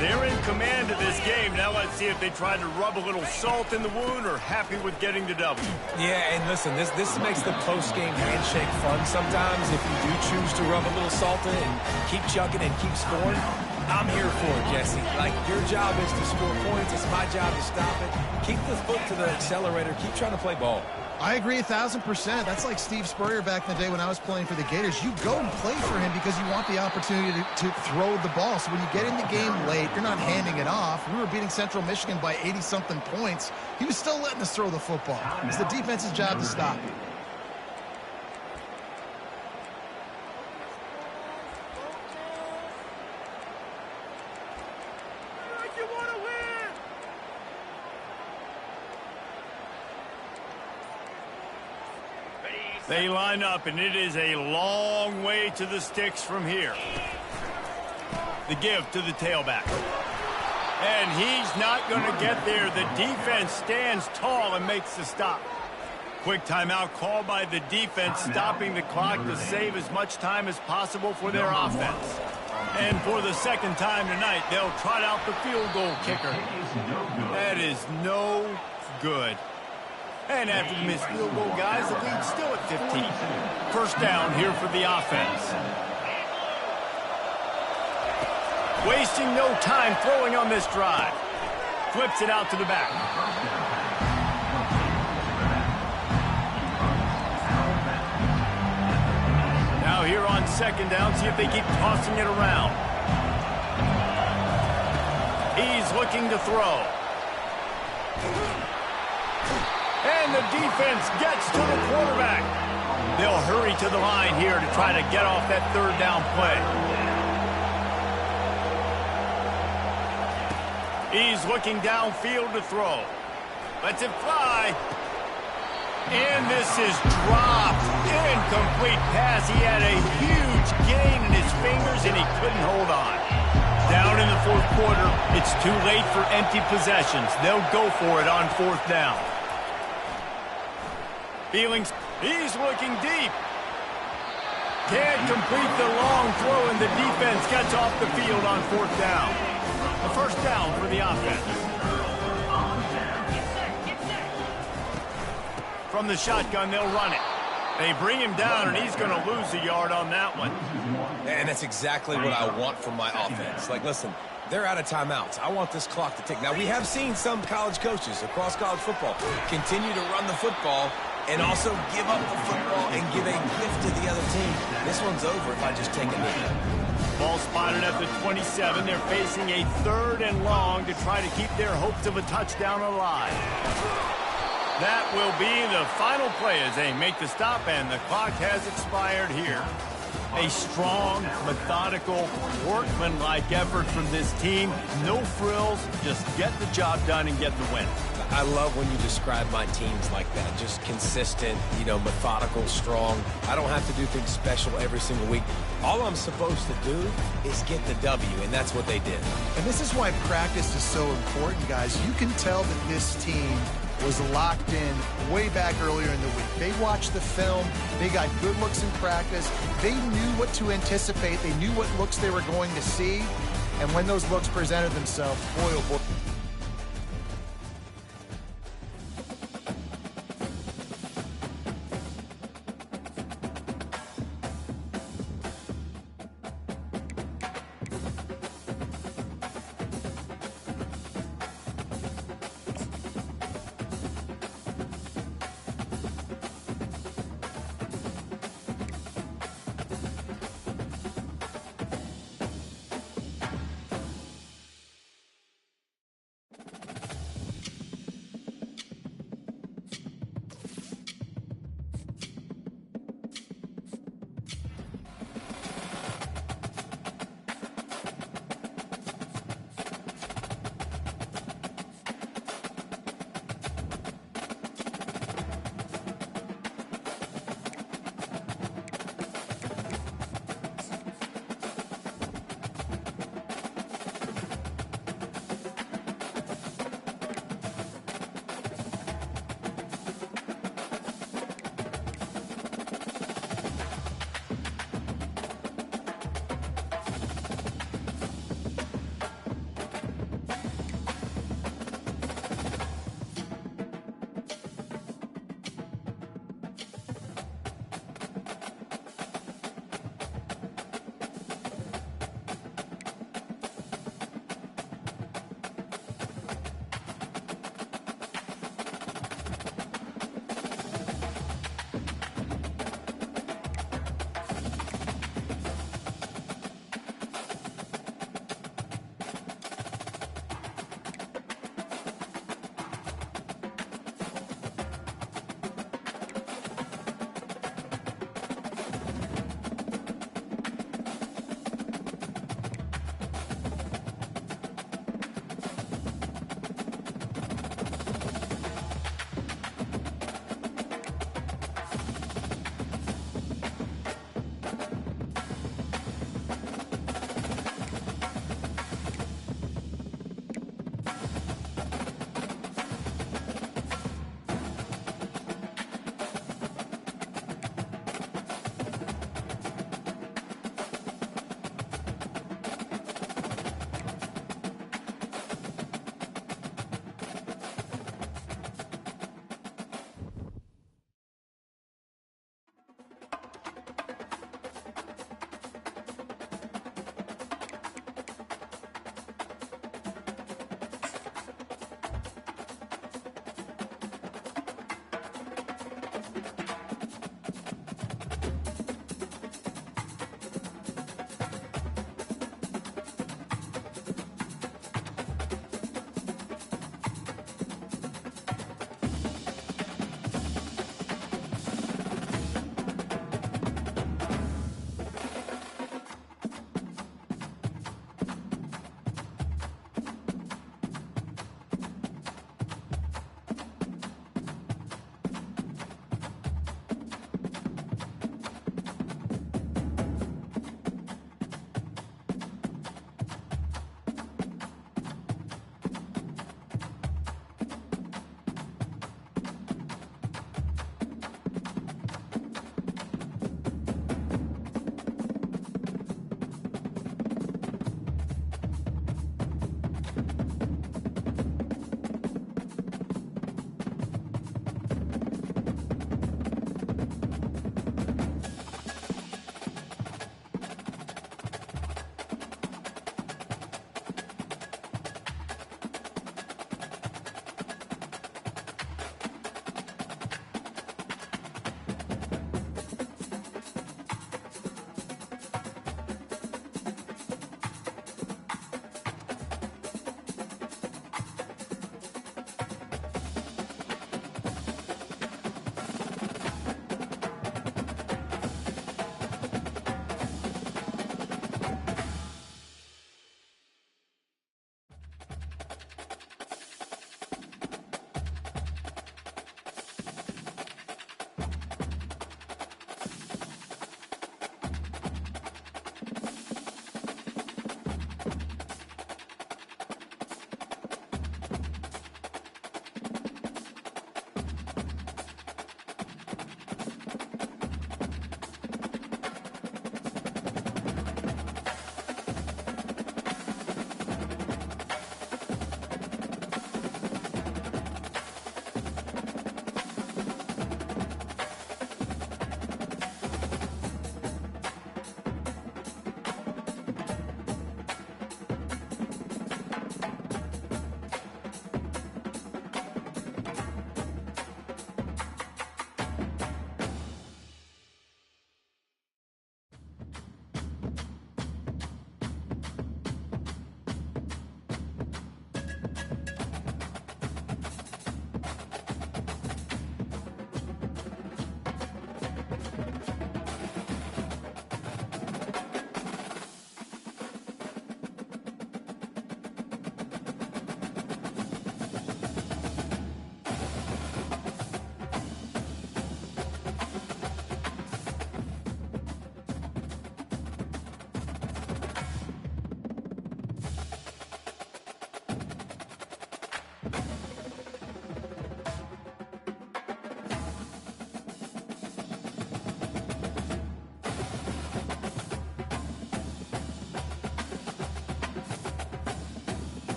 They're in command of this game. Now let's see if they try to rub a little salt in the wound or happy with getting the W. Yeah, and listen, this makes the post-game handshake fun sometimes. If you do choose to rub a little salt in and keep chugging and keep scoring, I'm here for it, Jesse. Like, your job is to score points. It's my job to stop it. Keep the foot to the accelerator. Keep trying to play ball. I agree 1,000%. That's like Steve Spurrier back in the day when I was playing for the Gators. You go and play for him because you want the opportunity to throw the ball. So when you get in the game late, you're not handing it off. We were beating Central Michigan by 80-something points. He was still letting us throw the football. It's the defense's job to stop it. They line up, and it is a long way to the sticks from here. The give to the tailback. And he's not going to get there. The defense stands tall and makes the stop. Quick timeout called by the defense, stopping the clock to save as much time as possible for their offense. And for the second time tonight, they'll trot out the field goal kicker. That is no good. And after the missed field goal, guys, the lead's still at 15. First down here for the offense. Wasting no time throwing on this drive. Flips it out to the back. Now here on second down, see if they keep tossing it around. He's looking to throw. And the defense gets to the quarterback. They'll hurry to the line here to try to get off that third down play. He's looking downfield to throw. Lets it fly. And this is dropped. Incomplete pass. He had a huge gain in his fingers, and he couldn't hold on. Down in the fourth quarter, it's too late for empty possessions. They'll go for it on fourth down. Feelings, he's looking deep. Can't complete the long throw, and the defense gets off the field on fourth down. A first down for the offense. From the shotgun, they'll run it. They bring him down, and he's going to lose a yard on that one. And that's exactly what I want from my offense. Like, listen, they're out of timeouts. I want this clock to tick. Now, we have seen some college coaches across college football continue to run the football and also give up the football and give a gift to the other team. This one's over if I just take a knee. Ball spotted at the 27. They're facing a third and long to try to keep their hopes of a touchdown alive. That will be the final play as they make the stop, and the clock has expired here. A strong, methodical, workman-like effort from this team. No frills, just get the job done and get the win. I love when you describe my teams like that. Just consistent, methodical, strong. I don't have to do things special every single week. All I'm supposed to do is get the W, and that's what they did. And this is why practice is so important, guys. You can tell that this team was locked in way back earlier in the week. They watched the film. They got good looks in practice. They knew what to anticipate. They knew what looks they were going to see. And when those looks presented themselves, boy, oh boy.